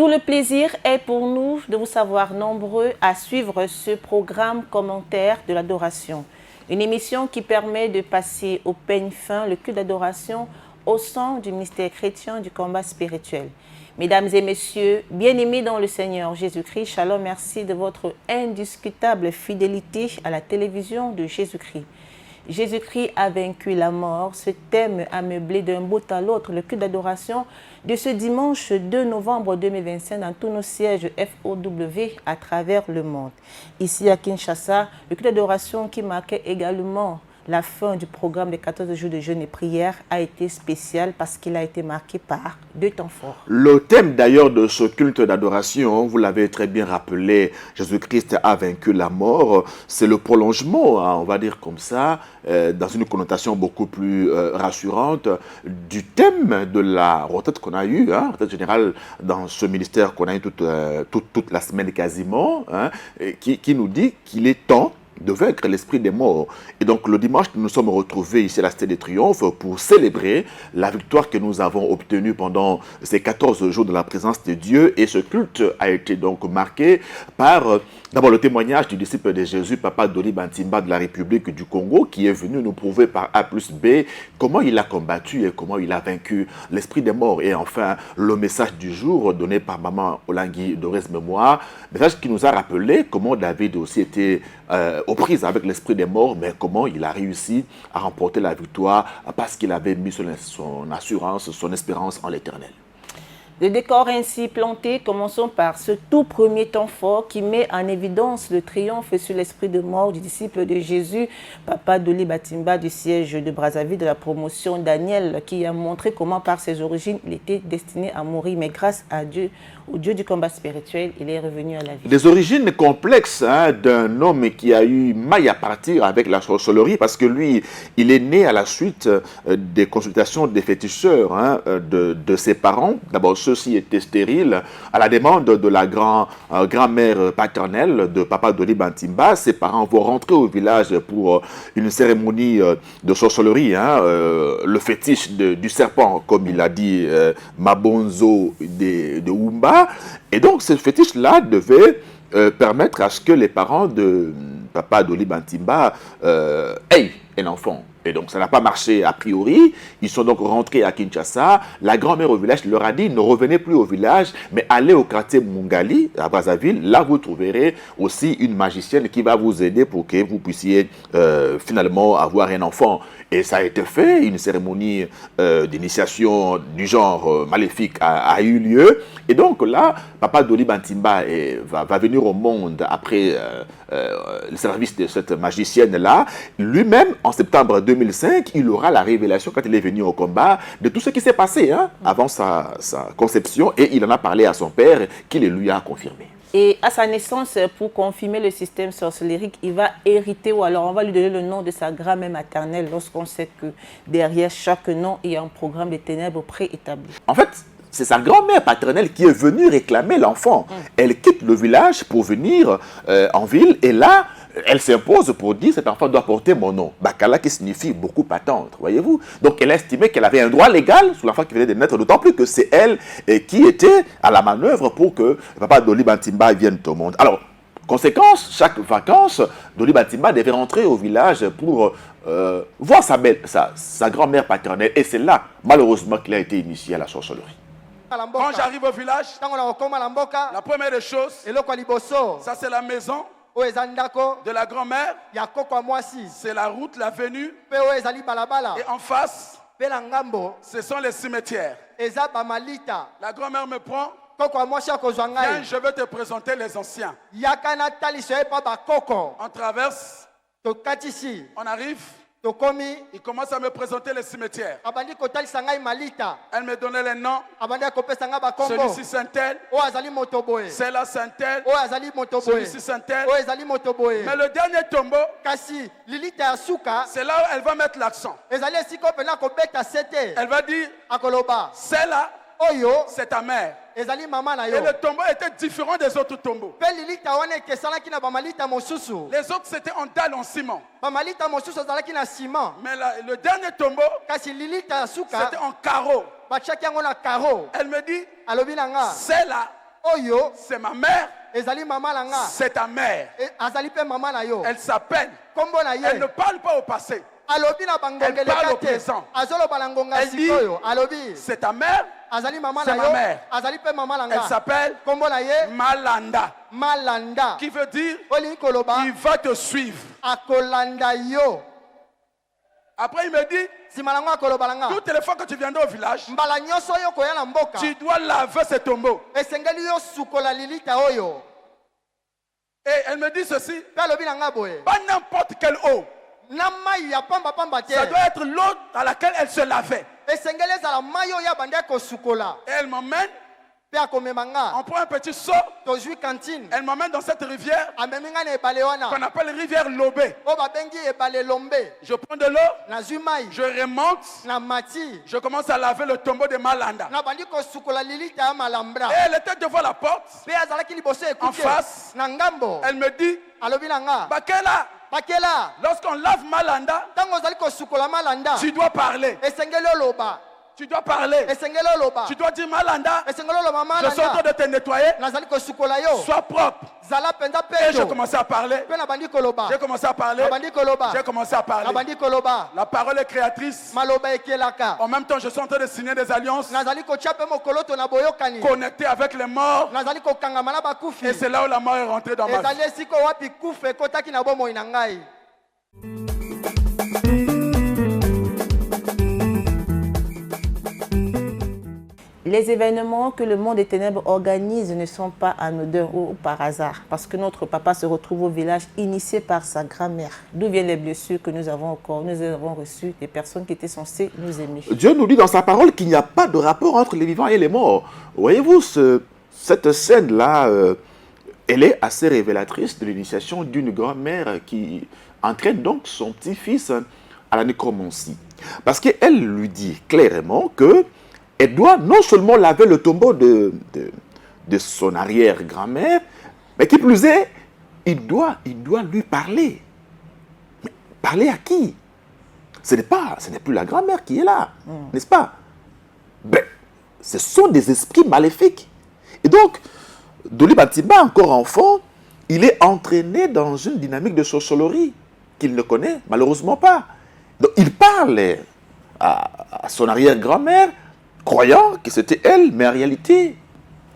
le plaisir est pour nous de vous savoir nombreux à suivre ce programme commentaire de l'adoration. Une émission qui permet de passer au peigne fin le culte d'adoration au sein du ministère chrétien du combat spirituel. Mesdames et messieurs, bien-aimés dans le Seigneur Jésus-Christ, shalom, merci de votre indiscutable fidélité à la télévision de Jésus-Christ. Jésus-Christ a vaincu la mort. Ce thème a meublé d'un bout à l'autre le culte d'adoration de ce dimanche 2 novembre 2025 dans tous nos sièges FOW à travers le monde. Ici à Kinshasa, le culte d'adoration qui marquait également la fin du programme des 14 jours de jeûne et prière a été spécial parce qu'il a été marqué par deux temps forts. Le thème d'ailleurs de ce culte d'adoration, vous l'avez très bien rappelé, Jésus-Christ a vaincu la mort. C'est le prolongement, on va dire comme ça, dans une connotation beaucoup plus rassurante du thème de la retraite qu'on a eue, retraite générale dans ce ministère qu'on a eu toute la semaine quasiment, qui nous dit qu'il est temps de vaincre l'esprit des morts. Et donc le dimanche, nous nous sommes retrouvés ici à la Cité des Triomphes pour célébrer la victoire que nous avons obtenue pendant ces 14 jours de la présence de Dieu. Et ce culte a été donc marqué par d'abord le témoignage du disciple de Jésus, Papa Doli Bantimba de la République du Congo, qui est venu nous prouver par A plus B comment il a combattu et comment il a vaincu l'esprit des morts. Et enfin, le message du jour donné par Maman Olangui Dorès Mémoire, message qui nous a rappelé comment David aussi était aux prises avec l'esprit des morts, mais comment il a réussi à remporter la victoire parce qu'il avait mis son assurance, son espérance en l'Éternel. Le décor ainsi planté, commençons par ce tout premier temps fort qui met en évidence le triomphe sur l'esprit de mort du disciple de Jésus, Papa Doli Bantimba du siège de Brazzaville de la promotion Daniel, qui a montré comment par ses origines il était destiné à mourir, mais grâce à Dieu, au Dieu du combat spirituel, il est revenu à la vie. Les origines complexes d'un homme qui a eu maille à partir avec la sorcellerie, parce que lui, il est né à la suite des consultations des féticheurs de ses parents. D'abord, ceux-ci étaient stériles. À la demande de la grand-mère paternelle de Papa Doli Bantimba, ses parents vont rentrer au village pour une cérémonie de sorcellerie, le fétiche du serpent, comme il a dit Mabonzo de Oumba. Et donc, ce fétiche-là devait permettre à ce que les parents de Papa Doli Bantimba aient un enfant. Et donc, ça n'a pas marché a priori. Ils sont donc rentrés à Kinshasa. La grand-mère au village leur a dit, ne revenez plus au village, mais allez au quartier Mungali, à Brazzaville. Là, vous trouverez aussi une magicienne qui va vous aider pour que vous puissiez finalement avoir un enfant. Et ça a été fait. Une cérémonie d'initiation du genre maléfique a eu lieu. Et donc là, Papa Doli Bantimba va venir au monde après le service de cette magicienne-là. Lui-même, en septembre 2005, il aura la révélation quand il est venu au combat de tout ce qui s'est passé avant sa conception. Et il en a parlé à son père qui le lui a confirmé. Et à sa naissance, pour confirmer le système sorcellérique, il va hériter, ou alors on va lui donner le nom de sa grand-mère maternelle lorsqu'on sait que derrière chaque nom, il y a un programme de ténèbres préétabli. En fait, c'est sa grand-mère paternelle qui est venue réclamer l'enfant. Elle quitte le village pour venir en ville et là, elle s'impose pour dire cet enfant doit porter mon nom. Bakala qui signifie beaucoup attendre, voyez-vous. Donc elle a estimé qu'elle avait un droit légal sur l'enfant qui venait de naître, d'autant plus que c'est elle qui était à la manœuvre pour que Papa Doli Bantimba vienne au monde. Alors, conséquence, chaque vacances, Doli Bantimba devait rentrer au village pour voir sa grand-mère paternelle. Et c'est là, malheureusement, qu'il a été initié à la sorcellerie. Quand j'arrive au village, la première des choses, ça c'est la maison de la grand-mère, c'est la route, l'avenue, et en face, ce sont les cimetières. La grand-mère me prend, viens, je veux te présenter les anciens. On traverse, on arrive, il commence à me présenter les cimetières. Elle me donnait les noms. Celui-ci Saint-Tel. Celle-là Saint-Tel. Celui-ci Saint-Tel. Mais le dernier tombeau, c'est là où elle va mettre l'accent. Elle va dire, celle-là, c'est ta mère. Et le tombeau était différent des autres tombeaux. Les autres c'était en dalle en ciment. Mais le dernier tombeau, c'était en carreau. Elle me dit, celle-là, Oyo, c'est ma mère. C'est ta mère. Elle s'appelle. Elle ne parle pas au passé. Elle parle au présent. Elle dit, c'est ta mère. C'est ma mère. Elle s'appelle Malanda. Qui veut dire, il va te suivre. Après, il me dit, toutes les fois que tu viendras au village, tu dois laver ce tombeau. Et elle me dit ceci, pas n'importe quelle eau. Ça doit être l'eau dans laquelle elle se lavait. Et elle m'emmène. On prend un petit seau. Elle m'emmène dans cette rivière qu'on appelle rivière Lobé. Je prends de l'eau, je remonte, je commence à laver le tombeau de Malanda. Et elle était devant la porte, en face. Elle me dit, Bakela, lorsqu'on lave Malanda, tu dois parler. Tu dois parler. Tu dois dire Malanda, je suis en train de te nettoyer. Sois propre. Et je commençais à parler. J'ai commencé à parler. J'ai commencé à parler. La parole est créatrice. En même temps, je suis en train de signer des alliances. Connecté avec les morts. Et c'est là où la mort est rentrée dans ma vie. Les événements que le monde des ténèbres organise ne sont pas anodins ou par hasard, parce que notre papa se retrouve au village initié par sa grand-mère. D'où viennent les blessures que nous avons encore? Nous avons reçu des personnes qui étaient censées nous aimer. Dieu nous dit dans sa parole qu'il n'y a pas de rapport entre les vivants et les morts. Voyez-vous, cette scène-là, elle est assez révélatrice de l'initiation d'une grand-mère qui entraîne donc son petit-fils à la nécromancie. Parce qu'elle lui dit clairement que elle doit non seulement laver le tombeau de son arrière-grand-mère, mais qui plus est, il doit lui parler. Mais parler à qui? Ce n'est plus la grand-mère qui est là, n'est-ce pas? Ben, ce sont des esprits maléfiques. Et donc, Doliba Timba, encore enfant, il est entraîné dans une dynamique de sorcellerie qu'il ne connaît malheureusement pas. Donc, il parle à son arrière-grand-mère, croyant que c'était elle, mais en réalité,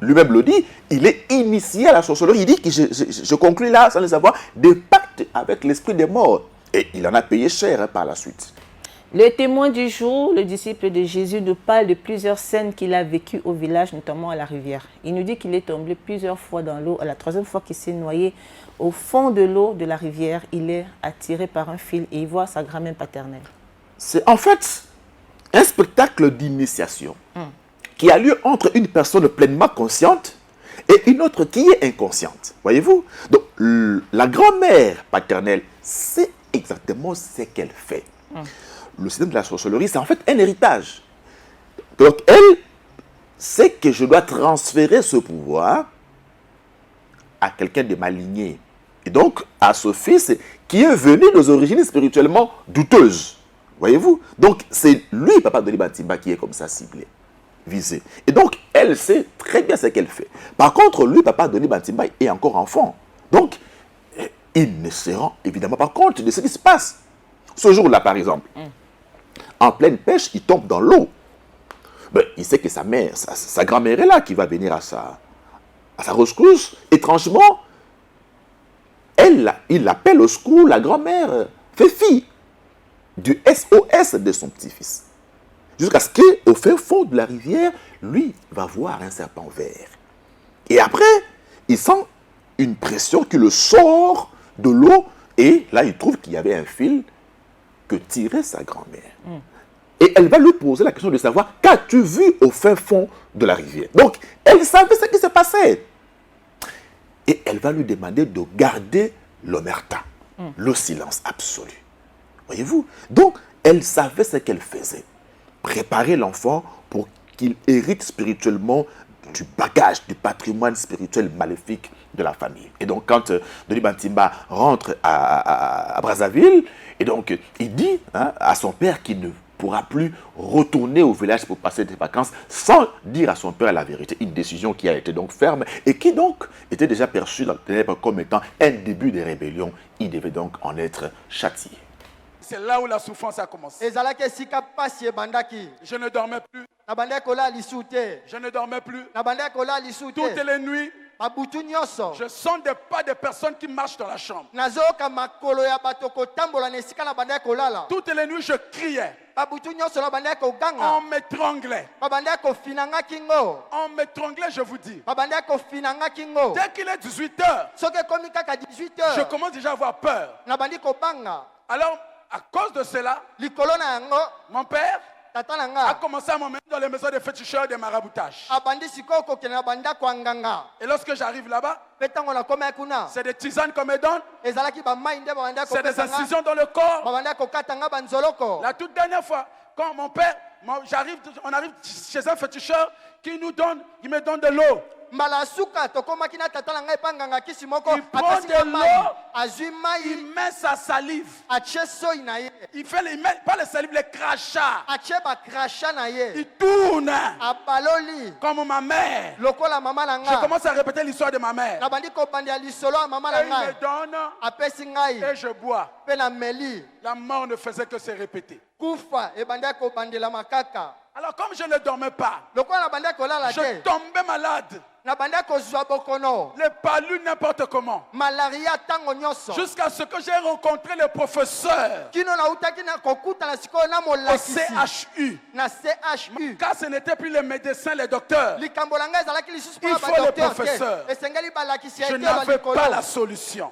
lui-même le dit, il est initié à la sorcellerie. Il dit que je conclus là, sans le savoir, des pactes avec l'esprit des morts. Et il en a payé cher par la suite. Le témoin du jour, le disciple de Jésus, nous parle de plusieurs scènes qu'il a vécues au village, notamment à la rivière. Il nous dit qu'il est tombé plusieurs fois dans l'eau. À la troisième fois qu'il s'est noyé au fond de l'eau de la rivière, il est attiré par un fil et il voit sa grand-mère paternelle. C'est en fait un spectacle d'initiation qui a lieu entre une personne pleinement consciente et une autre qui est inconsciente. Voyez-vous? Donc, la grand-mère paternelle sait exactement ce qu'elle fait. Le système de la sorcellerie, c'est en fait un héritage. Donc, elle sait que je dois transférer ce pouvoir à quelqu'un de ma lignée. Et donc, à ce fils qui est venu des origines spirituellement douteuses. Voyez-vous? Donc, c'est lui, papa de Doliba Timba, qui est comme ça ciblé, visé. Et donc, elle sait très bien ce qu'elle fait. Par contre, lui, papa de Doliba Timba, est encore enfant. Donc, il ne se rend évidemment pas compte de ce qui se passe. Ce jour-là, par exemple, en pleine pêche, il tombe dans l'eau. Ben, il sait que sa mère, sa grand-mère est là, qui va venir à sa rescousse. Étrangement, il appelle au secours la grand-mère, fait fi du SOS de son petit-fils. Jusqu'à ce qu'au fin fond de la rivière, lui va voir un serpent vert. Et après, il sent une pression qui le sort de l'eau. Et là, il trouve qu'il y avait un fil que tirait sa grand-mère. Et elle va lui poser la question de savoir, qu'as-tu vu au fin fond de la rivière? Donc, elle savait ce qui se passait. Et elle va lui demander de garder l'omerta, le silence absolu. Voyez-vous? Donc, elle savait ce qu'elle faisait. Préparer l'enfant pour qu'il hérite spirituellement du bagage, du patrimoine spirituel maléfique de la famille. Et donc, quand Doliba Timba rentre à Brazzaville, et donc, il dit à son père qu'il ne pourra plus retourner au village pour passer des vacances sans dire à son père la vérité. Une décision qui a été donc ferme et qui donc était déjà perçue dans les ténèbres comme étant un début de rébellion. Il devait donc en être châtié. C'est là où la souffrance a commencé. Je ne dormais plus. Je ne dormais plus. Toutes les nuits, je sens des pas de personnes qui marchent dans la chambre. Toutes les nuits, je criais. On m'étranglait. On m'étranglait, je vous dis. Dès qu'il est 18h, je commence déjà à avoir peur. Alors, à cause de cela, mon père a commencé à m'emmener dans les maisons de féticheurs de maraboutage. Et lorsque j'arrive là-bas, c'est des tisanes qu'on me donne. C'est des incisions dans le corps. La toute dernière fois, quand mon père, on arrive chez un féticheur qui me donne de l'eau. Il prend de l'eau, il met sa salive. Il met pas les salives, les crachats. Il tourne comme ma mère. Je commence à répéter l'histoire de ma mère. Et il me donne et je bois. La mort ne faisait que se répéter. Alors comme je ne dormais pas, je tombais malade. Les palus n'importe comment. Jusqu'à ce que j'ai rencontré le professeur au CHU. Car ce n'était plus les médecins, les docteurs. Il faut le professeur. Je n'avais pas la solution.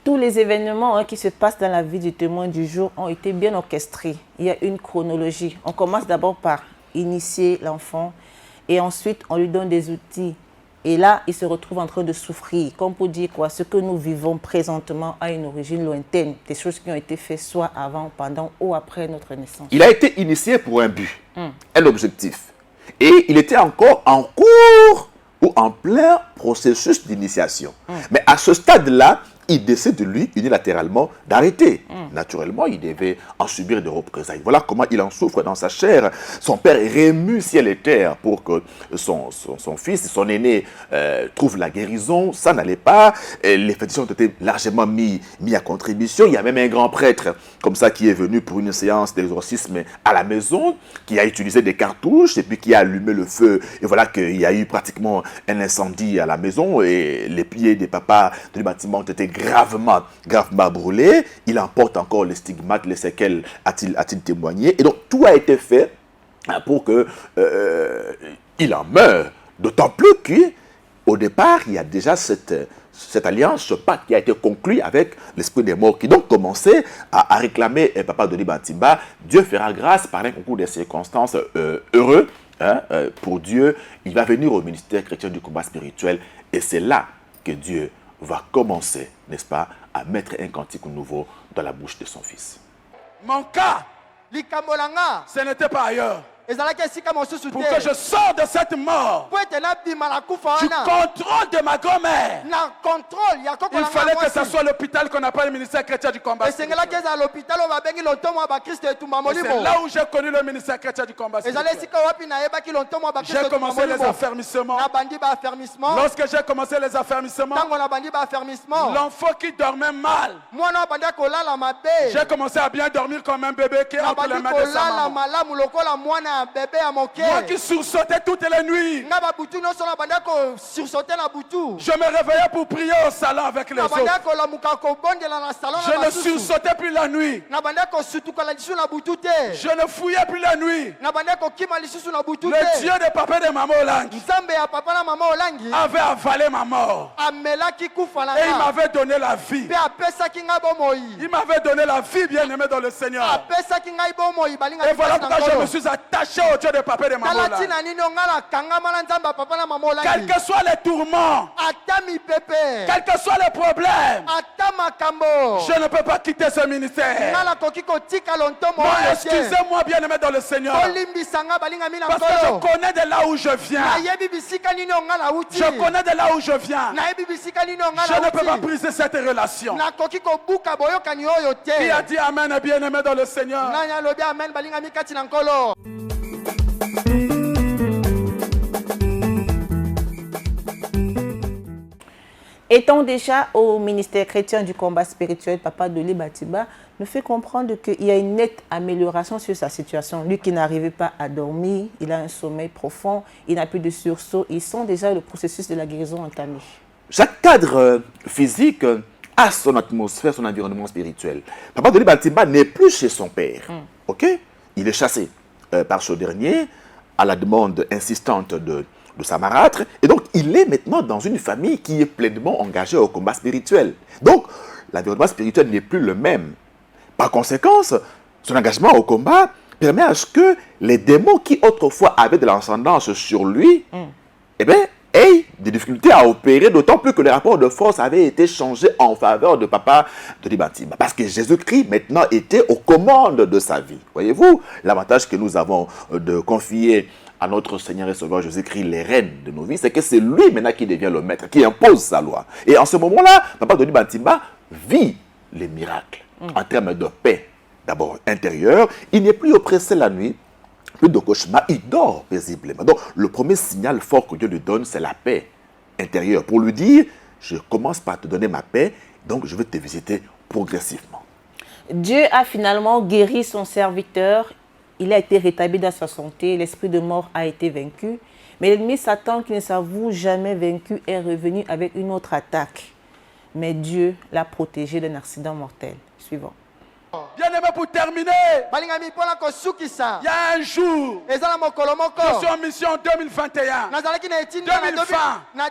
Tous les événements qui se passent dans la vie du témoin du jour ont été bien orchestrés. Il y a une chronologie. On commence d'abord par initier l'enfant et ensuite on lui donne des outils. Et là, il se retrouve en train de souffrir. Comme pour dire quoi, ce que nous vivons présentement a une origine lointaine. Des choses qui ont été faites soit avant, pendant ou après notre naissance. Il a été initié pour un but, un objectif. Et il était encore en cours ou en plein processus d'initiation. Mais à ce stade-là, il décide de lui unilatéralement d'arrêter. Naturellement, il devait en subir des représailles. Voilà comment il en souffre dans sa chair. Son père remue ciel et terre pour que son fils, son aîné, trouve la guérison. Ça n'allait pas. Les féticheurs ont été largement mis à contribution. Il y a même un grand prêtre comme ça qui est venu pour une séance d'exorcisme à la maison, qui a utilisé des cartouches et puis qui a allumé le feu. Et voilà qu'il y a eu pratiquement un incendie à la maison et les pieds des papas du bâtiment ont été gravement brûlé. Il emporte encore les stigmates, les séquelles, a-t-il témoigné. Et donc, tout a été fait pour que il en meure. D'autant plus qu'au départ, il y a déjà cette alliance, ce pacte qui a été conclu avec l'esprit des morts, qui donc commençait à réclamer Papa Dodi Bantimba. Dieu fera grâce par un concours de circonstances heureux pour Dieu. Il va venir au ministère chrétien du combat spirituel et c'est là que Dieu va commencer, n'est-ce pas, à mettre un cantique nouveau dans la bouche de son fils. Mon cas, ce n'était pas ailleurs. Pour que je sorte de cette mort, du contrôle de ma grand-mère, il fallait que ce soit l'hôpital qu'on appelle le ministère chrétien du combat. C'est là où j'ai connu le ministère chrétien du combat. J'ai commencé les affermissements. Lorsque j'ai commencé les affermissements, l'enfant qui dormait mal, j'ai commencé à bien dormir comme un bébé qui est entre les mains de sa maman. Moi qui sursautais toutes les nuits. Je me réveillais pour prier au salon avec les autres. Je ne sursautais plus la nuit. Je ne fouillais plus la nuit. Le Dieu de papa et de maman Olangi avait avalé ma mort. Et il m'avait donné la vie. Il m'avait donné la vie, bien-aimé dans le Seigneur. Et voilà pourquoi je me suis attaché attaché au Dieu de papa et de maman. Quels que soient les tourments, quels que soient les problèmes, je ne peux pas quitter ce ministère. Non, excusez-moi, bien-aimé dans le Seigneur. Parce que je connais de là où je viens. Je connais de là où je viens. Je ne peux pas briser cette relation. Qui a dit Amen, bien-aimé dans le Seigneur? Étant déjà au ministère chrétien du combat spirituel, Papa Dolly Batiba nous fait comprendre qu'il y a une nette amélioration sur sa situation. Lui qui n'arrivait pas à dormir, il a un sommeil profond, il n'a plus de sursaut. Ils sont déjà le processus de la guérison entamé. Chaque cadre physique a son atmosphère, son environnement spirituel. Papa Dolly Batiba n'est plus chez son père. Ok? Il est chassé par ce dernier à la demande insistante de sa marâtre. Et donc, il est maintenant dans une famille qui est pleinement engagée au combat spirituel. Donc, l'environnement spirituel n'est plus le même. Par conséquent, son engagement au combat permet à ce que les démons qui autrefois avaient de l'ascendance sur lui, eh bien, aient des difficultés à opérer, d'autant plus que les rapports de force avaient été changés en faveur de Papa Dolly Batiba. Parce que Jésus-Christ, maintenant, était aux commandes de sa vie. Voyez-vous, l'avantage que nous avons de confier à notre Seigneur et Sauveur Jésus-Christ les rênes de nos vies, c'est que c'est lui maintenant qui devient le maître, qui impose sa loi. Et en ce moment-là, Papa Dolly Batiba vit les miracles en termes de paix, d'abord intérieure. Il n'est plus oppressé la nuit, plus de cauchemar, il dort paisiblement. Donc, le premier signal fort que Dieu lui donne, c'est la paix intérieure. Pour lui dire, je commence par te donner ma paix, donc je vais te visiter progressivement. Dieu a finalement guéri son serviteur. Il a été rétabli dans sa santé, l'esprit de mort a été vaincu. Mais l'ennemi Satan, qui ne s'avoue jamais vaincu, est revenu avec une autre attaque. Mais Dieu l'a protégé d'un accident mortel. Suivant. Bien-aimé, pour terminer, il y a un jour, je suis en mission en 2021.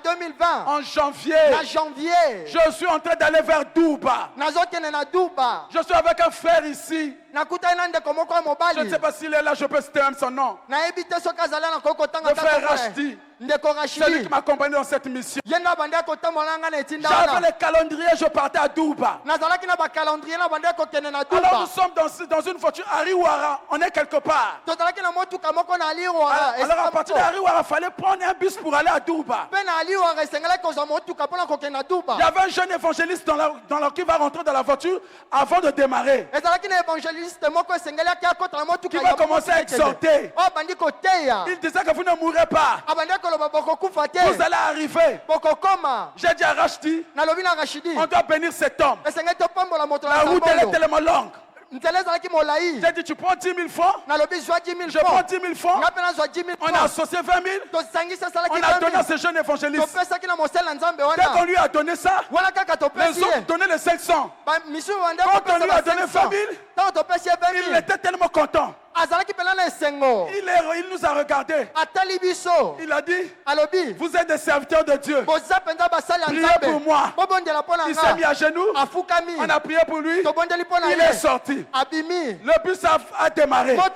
2020, en janvier, je suis en train d'aller vers Douba. Je suis avec un frère ici. Je ne sais pas s'il est là, je peux citer même son nom. Le frère Rachdi. C'est lui qui m'a accompagné dans cette mission. J'avais le calendrier, je partais à Douba. Alors nous sommes dans une voiture à Riwara, on est quelque part. Alors à partir de Riwara, il fallait prendre un bus pour aller à Douba. Il y avait un jeune évangéliste qui va rentrer dans la voiture avant de démarrer. Qui va commencer à exhorter. Il disait que vous ne mourrez pas. Vous allez arriver. J'ai dit à Rachdi, on doit bénir cet homme. La route elle est tellement longue. J'ai dit, tu prends 10 000 francs. Je prends 10 000 francs. On a associé 20 000. On a donné à ce jeune évangéliste. Dès qu'on lui a donné ça, les autres donnaient les 500. Quand on lui a donné 20 000, il était tellement content. Il nous a regardé. Il a dit, vous êtes des serviteurs de Dieu. Priez pour moi. Il s'est mis à genoux. On a prié pour lui. Il est sorti. Le bus a démarré. À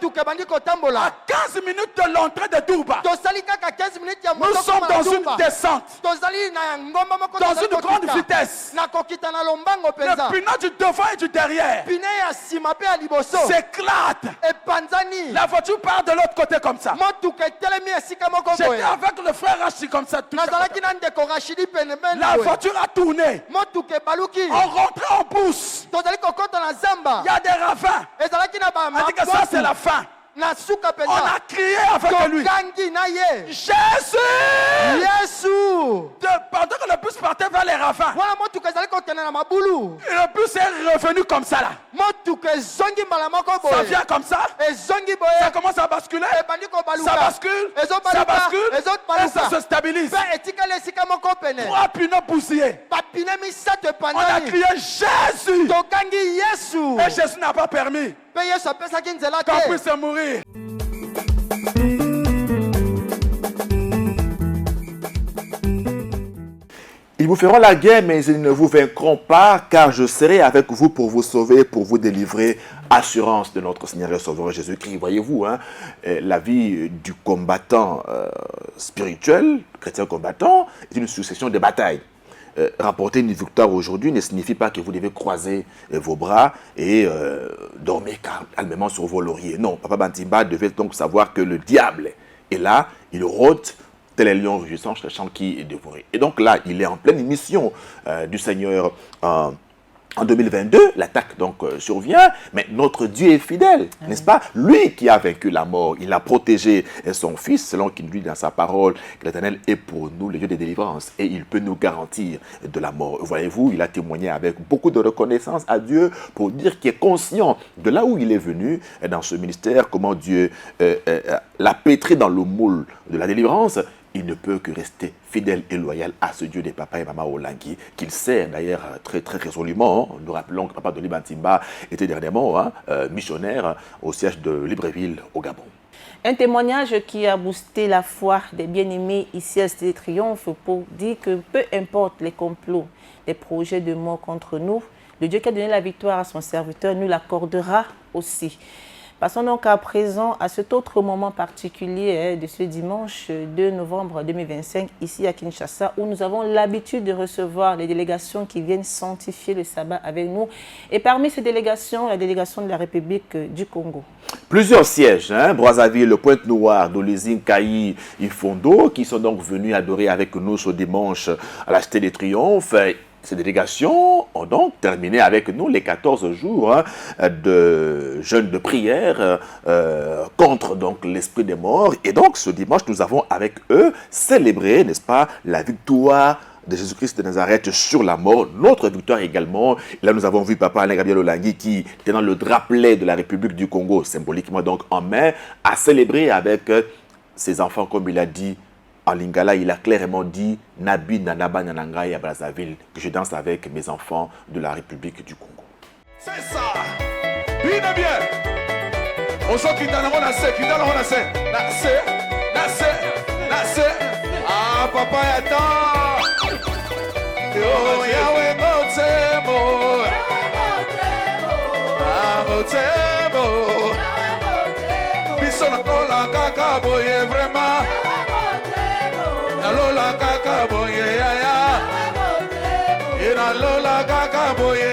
15 minutes de l'entrée de Douba, nous sommes dans une descente, dans une grande vitesse. Le pneu du devant et du derrière s'éclate. La voiture part de l'autre côté comme ça. J'étais avec le frère Rachid comme ça. La voiture a tourné. On rentrait en pousse. Il y a des ravins. On dit que ça c'est la fin. On a crié avec lui. Jésus! Pendant que le bus partait vers les ravins, le bus est revenu comme ça là. Ça vient comme ça. Ça commence à basculer. Ça bascule. Ça bascule. Et ça se stabilise. 3 pneus bousillés. On a crié Jésus. Et Jésus n'a pas permis qu'on puisse mourir. Ils vous feront la guerre, mais ils ne vous vaincront pas, car je serai avec vous pour vous sauver, pour vous délivrer. Assurance de notre Seigneur et Sauveur Jésus-Christ. Voyez-vous, hein, la vie du combattant spirituel, chrétien combattant, est une succession de batailles. Rapporter une victoire aujourd'hui ne signifie pas que vous devez croiser vos bras et dormir calmement sur vos lauriers. Non, Papa Bantimba devait donc savoir que le diable est là, il rôde tel un lion rugissant, cherchant qui est dévoré. Et donc là, il est en pleine mission du Seigneur en 2022, l'attaque donc survient, mais notre Dieu est fidèle, n'est-ce pas? Lui qui a vaincu la mort, il a protégé son Fils, selon qu'il dit dans sa parole que l'Éternel est pour nous le Dieu de délivrance et il peut nous garantir de la mort. Voyez-vous, il a témoigné avec beaucoup de reconnaissance à Dieu pour dire qu'il est conscient de là où il est venu dans ce ministère, comment Dieu l'a pétré dans le moule de la délivrance. Il ne peut que rester fidèle et loyal à ce Dieu des papas et maman Olangi, qu'il sert d'ailleurs très très résolument. Nous rappelons que Papa Dolly Bantimba était dernièrement missionnaire au siège de Libreville au Gabon. Un témoignage qui a boosté la foi des bien-aimés ici à Cité Triomphe pour dire que peu importe les complots, les projets de mort contre nous, le Dieu qui a donné la victoire à son serviteur nous l'accordera aussi. Passons donc à présent à cet autre moment particulier de ce dimanche 2 novembre 2025, ici à Kinshasa, où nous avons l'habitude de recevoir les délégations qui viennent sanctifier le sabbat avec nous. Et parmi ces délégations, la délégation de la République du Congo. Plusieurs sièges, Brazzaville, Pointe-Noire, Dolizine, Kayi, Ifondo, qui sont donc venus adorer avec nous ce dimanche à la Cité des Triomphes. Ces délégations ont donc terminé avec nous les 14 jours de jeûne de prière contre donc l'esprit des morts. Et donc ce dimanche, nous avons avec eux célébré, n'est-ce pas, la victoire de Jésus-Christ de Nazareth sur la mort, notre victoire également. Là, nous avons vu Papa Alain Gabriel Olangi qui, tenant le drapelet de la République du Congo, symboliquement donc en main, a célébré avec ses enfants, comme il a dit, en lingala, il a clairement dit « Nabi Nanaba Nanangai à Brazzaville » que je danse avec mes enfants de la République du Congo. C'est ça. Bien, bien. On sent qu'il t'en a renoncé, qu'il t'en a renoncé. Nassé. Ah, papa, attends. Yo, Yahweh, Motemo. Ah, Motemo. Bisson, la kaka, boye, vraiment. Lola kaka boye ya ya. Ina lola kaka boye.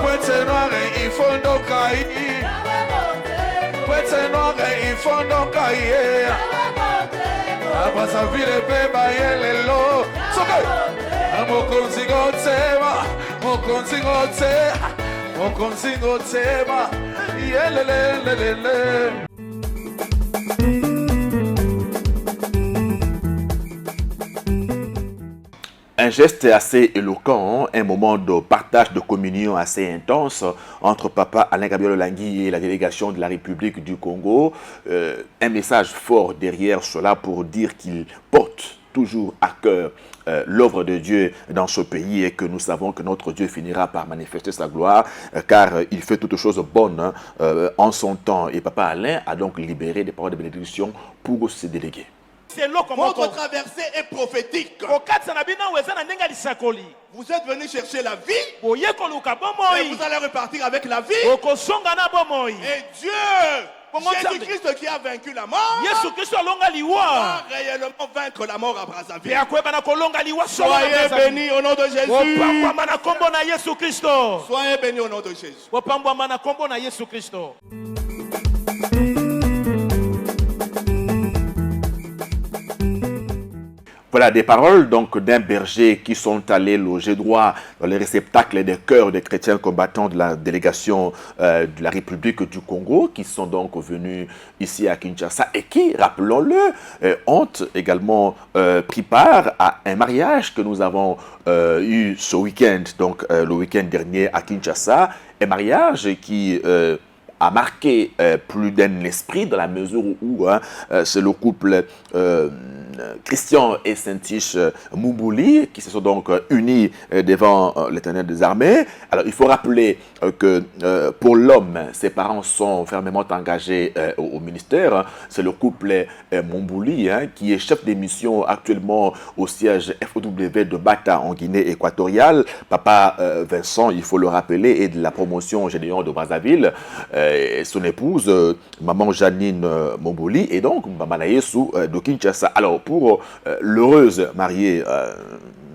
Pointe noire il faut donc cailler. Pointe noire il faut donc cailler. Après ça vire pe baye lelo. Soke. Mon consigo tema. Yelelelelele. Un geste assez éloquent, un moment de partage de communion assez intense entre Papa Alain Gabriel Olangi et la délégation de la République du Congo. Un message fort derrière cela pour dire qu'il porte toujours à cœur l'œuvre de Dieu dans ce pays et que nous savons que notre Dieu finira par manifester sa gloire car il fait toutes choses bonnes en son temps. Et Papa Alain a donc libéré des paroles de bénédiction pour ses délégués. Votre traversée est prophétique. Vous êtes venu chercher la vie et vous allez repartir avec la vie. Et Dieu, Jésus-Christ qui a vaincu la mort, va réellement vaincre la mort à Brazzaville. Soyez bénis au nom de Jésus. Soyez bénis au nom de Jésus. Voilà des paroles donc d'un berger qui sont allés loger droit dans les réceptacles des cœurs des chrétiens combattants de la délégation de la République du Congo qui sont donc venus ici à Kinshasa et qui, rappelons-le, ont également pris part à un mariage que nous avons eu ce week-end, donc le week-end dernier à Kinshasa, un mariage qui a marqué plus d'un esprit dans la mesure où c'est le couple Christian et Saint-Tiche Moubouli, qui se sont donc unis devant l'Éternel des armées. Alors, il faut rappeler que pour l'homme, ses parents sont fermement engagés au ministère. C'est le couple Moubouli, qui est chef de mission actuellement au siège FOW de Bata en Guinée équatoriale. Papa Vincent, il faut le rappeler, est de la promotion Gédéon de Brazzaville. Et son épouse, maman Janine Moubouli, et donc Maman Nayesu de Kinshasa. Alors, pour l'heureuse mariée,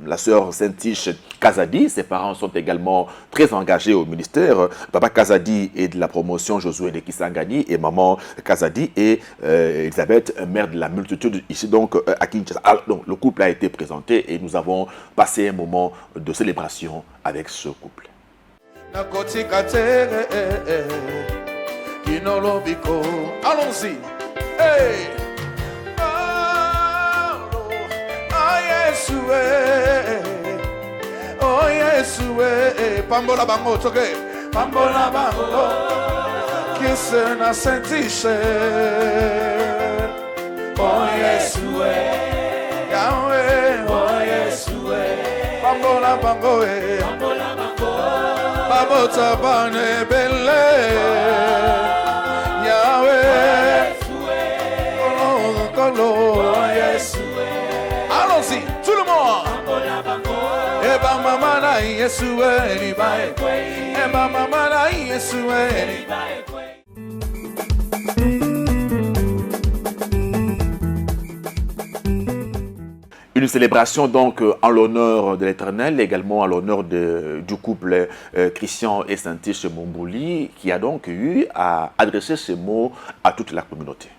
la sœur Saint-Tiche Kazadi, ses parents sont également très engagés au ministère. Papa Kazadi est de la promotion Josué de Kisangani et maman Kazadi est Elisabeth, mère de la multitude, ici donc à Kinshasa. Alors, donc, le couple a été présenté et nous avons passé un moment de célébration avec ce couple. Allons-y. Hey. Oh Yesue, Pambola bango toke, Pambola bango, Kisse na Saint-Tiche. Oh Yesue, Yahweh, oh Yesue, Pambola bango, Pambola bango, Babota bane belle, Yahweh, oh Kolo, oh Yesue. Allons-y, tout le monde. Eba mama na Yesue ni bae. Eba mama na Yesue ni bae. Une célébration donc en l'honneur de l'Éternel, également en l'honneur du couple Christian et Saint-Tiche Moubouli, qui a donc eu à adresser ces mots à toute la communauté.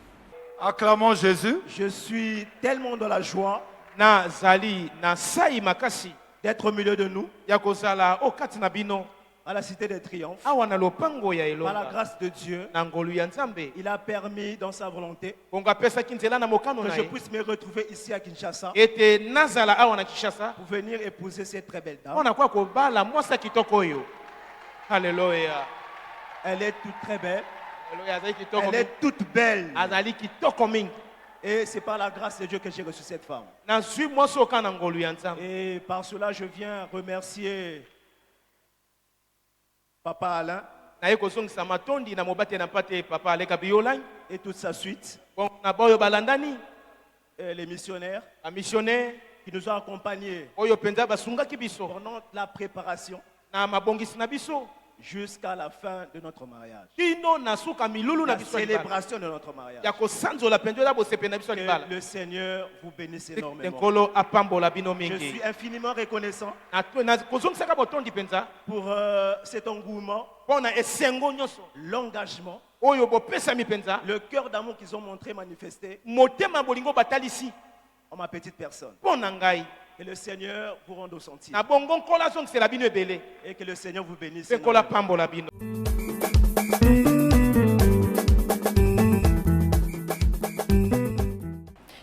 Acclamons Jésus. Je suis tellement dans la joie na zali na sai makasi d'être au milieu de nous ya kozala okati na bino à la cité des triomphes. awa na lopango ya Par la elonga grâce de Dieu, na ngolu ya Nzambe il a permis dans sa volonté bongo apesaki nzela na mokano que na je ye puisse me retrouver ici à Kinshasa ete nazala awa na Kinshasa pour venir épouser cette très belle dame. mpona kwa kobala mwasi kitoko oyo. Haleluya. Elle est toute très belle. Haleluya, azali kitoko Elle mingi. est toute belle. Azali kitoko mingi. Et c'est par la grâce de Dieu que j'ai reçu cette femme. nazwi mwasi oka na ngolu ya Nzambe. Et par cela, je viens remercier Papa Alain naye kozongisa matondi na mobate na mpate papa aleka biyolani et toute sa suite, bon na baoyo balandani et les missionnaires bamissionnaire qui nous ont accompagnés oyo mpenza basungaki biso pendant la préparation na mabongisi na biso jusqu'à la fin de notre mariage. kino na suka milulu na La biso ya libala. célébration de notre mariage. ya kosanzola mpenza oza bosepe na biso ya libala. Que le Seigneur vous bénisse énormément. nkolo apambola bino Je mingi suis infiniment reconnaissant kozongisaka botondi mpenza pour cet engouement, mpo na esengo nyonso l'engagement, oyo bopesami mpenza le cœur d'amour qu'ils ont montré, manifesté motema bolingo batalisi en ma petite personne. mpo na ngai Que le Seigneur vous rende au sentier na bongo nkolo azongisela bino ebele et que le Seigneur vous bénisse. mpe nkolo énormément. apambola bino.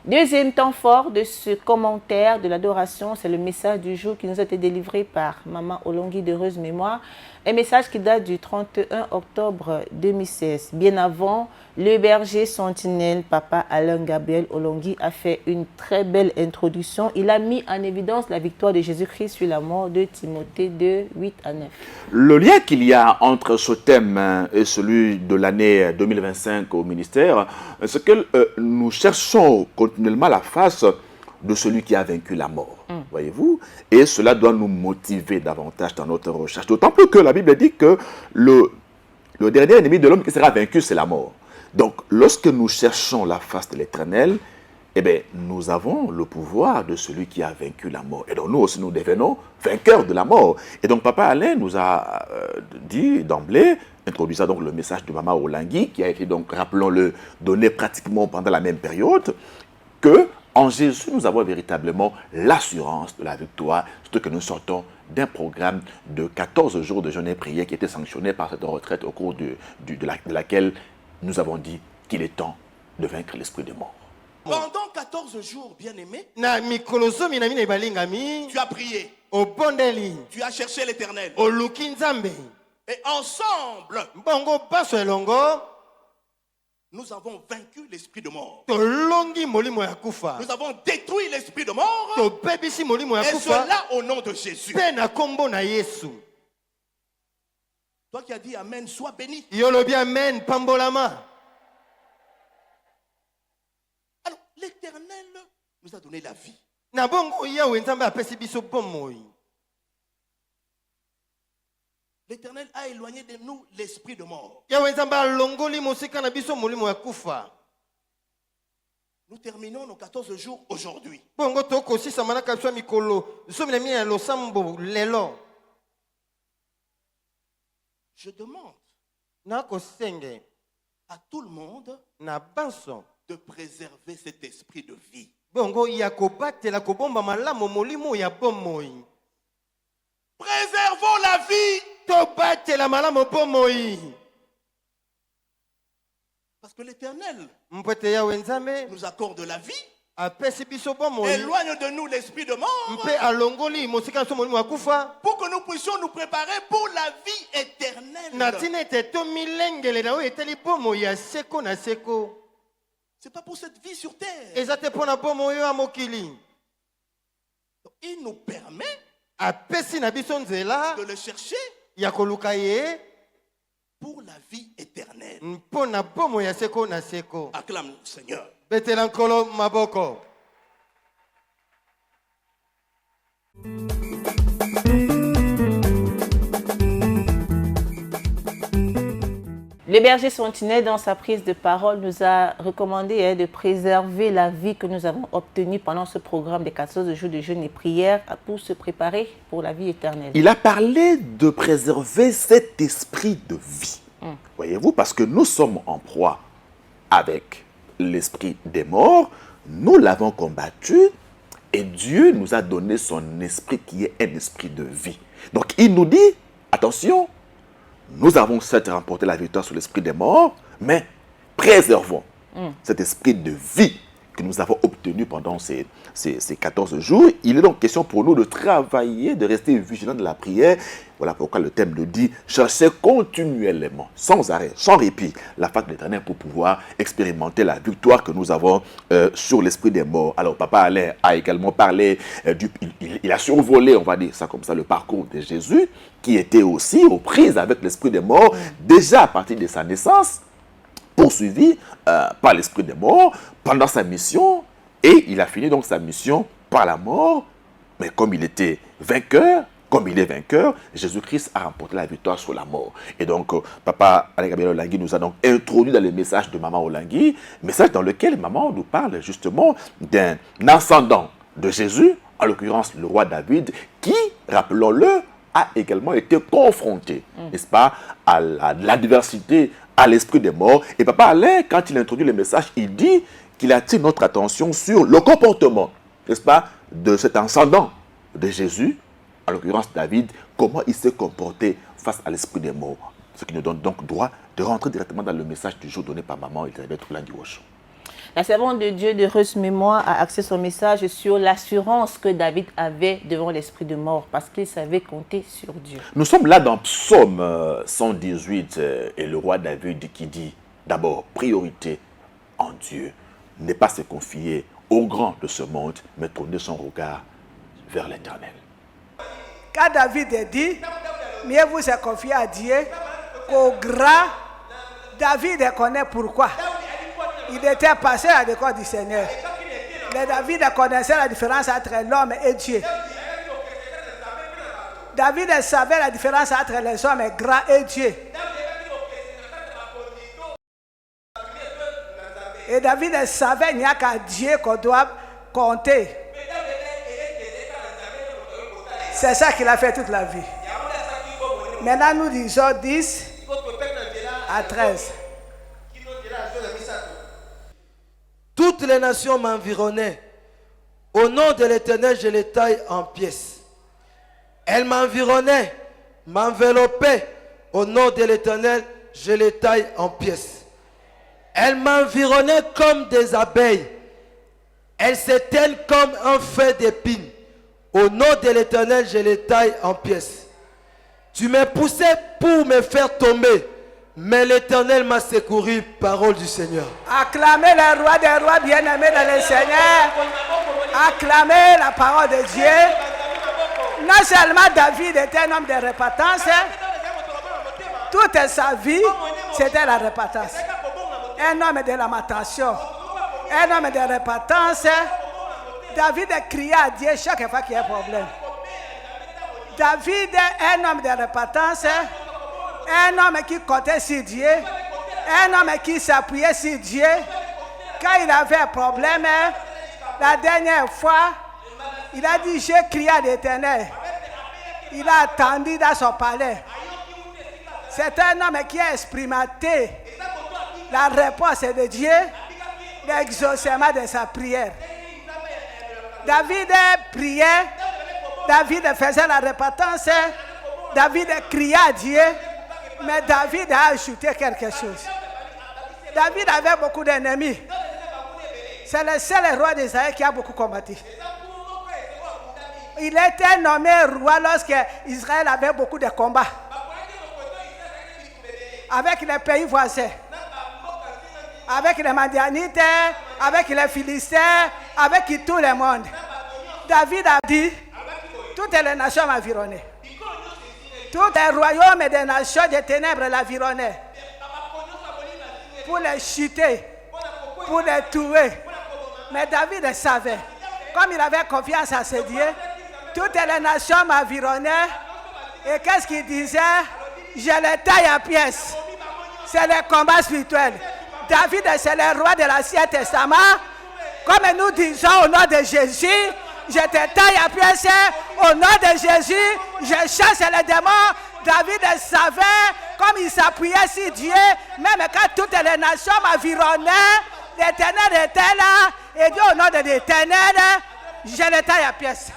Deuxième temps fort de ce commentaire de l'adoration, c'est le message du jour qui nous a été délivré par Maman Olongi d'heureuse mémoire. Un message qui date du 31 octobre 2016. Bien avant, le berger sentinelle, Papa Alain Gabriel Olongi, a fait une très belle introduction. Il a mis en évidence la victoire de Jésus-Christ sur la mort de Timothée 2, 8 à 9. Le lien qu'il y a entre ce thème et celui de l'année 2025 au ministère, c'est que nous cherchons continuellement la face de celui qui a vaincu la mort, voyez-vous, et cela doit nous motiver davantage dans notre recherche, d'autant plus que la Bible dit que le dernier ennemi de l'homme qui sera vaincu, c'est la mort. Donc, lorsque nous cherchons la face de l'Éternel, eh bien, nous avons le pouvoir de celui qui a vaincu la mort. Et donc, nous aussi, nous devenons vainqueurs de la mort. Et donc, Papa Alain nous a dit d'emblée, introduisant donc le message de Maman Olongi, qui a été donc, rappelons-le, donné pratiquement pendant la même période, que en Jésus, nous avons véritablement l'assurance de la victoire, surtout que nous sortons d'un programme de 14 jours de jeûne et prière qui était sanctionné par cette retraite au cours de laquelle nous avons dit qu'il est temps de vaincre l'esprit de mort. Pendant 14 jours, bien-aimé, tu as prié, tu as cherché l'Éternel. Et ensemble, nous avons vaincu l'esprit de mort. tolongi molimo ya kufa. Nous avons détruit l'esprit de mort. Tobebisi molimo ya Et kufa. cela au nom de Jésus. Pe na kombo na Yesu. Toi qui as dit Amen, sois béni. Yolobi amen pambolama. Alors, l'Éternel nous a donné la vie. Na bongo Yahweh nzambe apesi biso bomoi. L'Éternel a éloigné de nous l'esprit de mort. Yahweh nzambe alongoli mosika na biso molimo ya kufa. Nous terminons nos 14 jours aujourd'hui. Bongo tokosisa manaka biso mikolo. Somi na mina losambo lelo. Je demande Na kosenge à tout le monde na banso. de préserver cet esprit de vie. Bongo ya kobatela kobomba malamu molimo ya bomoi. Préservons la vie. Tobatela malamu bomoi. Parce que l'Éternel Mpwete Yahweh nzambe nous accorde la vie. apesi biso bomoi. Éloigne de nous l'esprit de mort. Mpe alongoli mosika so molimo ya kufa. Pour que nous puissions nous préparer pour la vie éternelle. Na tina ete to milengele na oyo eteli bomoi ya seko na seko. Ce n'est pas pour cette vie sur terre. Eza te mpona bomoi oyo ya mokili. Il nous permet Apesi na biso nzela de le chercher ya koluka ye pour la vie éternelle. mpona bomoi ya seko na seko. Acclame le Seigneur. Betela nkolo maboko. Le berger Sentinelle, dans sa prise de parole, nous a recommandé de préserver la vie que nous avons obtenue pendant ce programme des 14 jours de jeûne et prière pour se préparer pour la vie éternelle. Il a parlé de préserver cet esprit de vie. Voyez-vous, parce que nous sommes en proie avec l'esprit des morts, nous l'avons combattu et Dieu nous a donné son esprit qui est un esprit de vie. Donc il nous dit, attention, nous avons certes remporté la victoire sur l'esprit des morts, mais préservons cet esprit de vie que nous avons obtenu pendant ces 14 jours. Il est donc question pour nous de travailler, de rester vigilants de la prière. Voilà pourquoi le thème le dit, chercher continuellement, sans arrêt, sans répit, la face de l'Éternel pour pouvoir expérimenter la victoire que nous avons sur l'esprit des morts. Alors Papa Alain a également parlé, il a survolé, on va dire ça comme ça, le parcours de Jésus, qui était aussi aux prises avec l'esprit des morts, déjà à partir de sa naissance, poursuivi par l'esprit des morts pendant sa mission, et il a fini donc sa mission par la mort. Mais comme il était vainqueur, comme il est vainqueur, Jésus-Christ a remporté la victoire sur la mort. Et donc, Papa Alain Gabriel Olangui nous a donc introduit dans le message de Maman Olangui, message dans lequel Maman nous parle justement d'un ascendant de Jésus, en l'occurrence le roi David, qui, rappelons-le, a également été confronté, n'est-ce pas, à l'adversité, à l'esprit des morts. Et Papa Alain, quand il introduit le message, il dit qu'il attire notre attention sur le comportement, n'est-ce pas, de cet ascendant de Jésus, en l'occurrence David, comment il s'est comporté face à l'esprit des morts. Ce qui nous donne donc droit de rentrer directement dans le message du jour donné par Maman Elisabeth Oulangi-Wocho. La servante de Dieu de heureuse mémoire a axé son message sur l'assurance que David avait devant l'esprit de mort parce qu'il savait compter sur Dieu. Nous sommes là dans Psaume 118 et le roi David qui dit d'abord priorité en Dieu, ne pas se confier aux grands de ce monde, mais tourner son regard vers l'Éternel. Quand David a dit, mieux vous se confier à Dieu qu'au grand, David connaît pourquoi. Il était passé à l'école du Seigneur. Mais David connaissait la différence entre l'homme et Dieu. David savait la différence entre les hommes grands et Dieu. Et David savait qu'il n'y a qu'à Dieu qu'on doit compter. C'est ça qu'il a fait toute la vie. Maintenant, nous disons 10 à 13. Toutes les nations m'environnaient. Au nom de l'Éternel, je les taille en pièces. Elles m'environnaient, m'enveloppaient. Au nom de l'Éternel, je les taille en pièces. Elles m'environnaient comme des abeilles. Elles s'éteignent comme un feu d'épines. Au nom de l'Éternel, je les taille en pièces. Tu me poussais pour me faire tomber, Mais l'Éternel m'a secouru, parole du Seigneur. Acclamez le roi des rois bien-aimé dans le Seigneur. Acclamez la parole de Dieu. Non seulement David était un homme de repentance, toute sa vie, c'était la repentance. Un homme de lamentation, un homme de repentance. David criait à Dieu chaque fois qu'il y a un problème. David est un homme de repentance, un homme qui comptait sur Dieu, un homme qui s'appuyait sur Dieu. Quand il avait un problème, la dernière fois, il a dit, j'ai crié à l'Éternel. Il a attendu dans son palais. C'est un homme qui a expérimenté la réponse de Dieu, l'exaucement de sa prière. David priait, David faisait la repentance, David criait à Dieu, mais David a ajouté quelque chose. David avait beaucoup d'ennemis. C'est le seul roi d'Israël qui a beaucoup combattu. Il était nommé roi lorsque Israël avait beaucoup de combats avec les pays voisins, avec les Madianites, avec les Philistins, avec tout le monde. David a dit, toutes les nations m'environnaient. Tous les royaumes et des nations de ténèbres l'environnaient. Pour les chuter, pour les tuer. Mais David savait, comme il avait confiance à ses dieux, toutes les nations m'environnaient. Et qu'est-ce qu'il disait? Je les taille en pièces. C'est le combat spirituel. David, c'est le roi de l'Ancien Testament. Comme nous disons au nom de Jésus, je te taille en pièces. Au nom de Jésus, je chasse les démons. David savait, comme il s'appuyait sur Dieu, même quand toutes les nations m'environnaient, l'Éternel était là. Et dit au nom de l'Éternel, je le taille en pièces.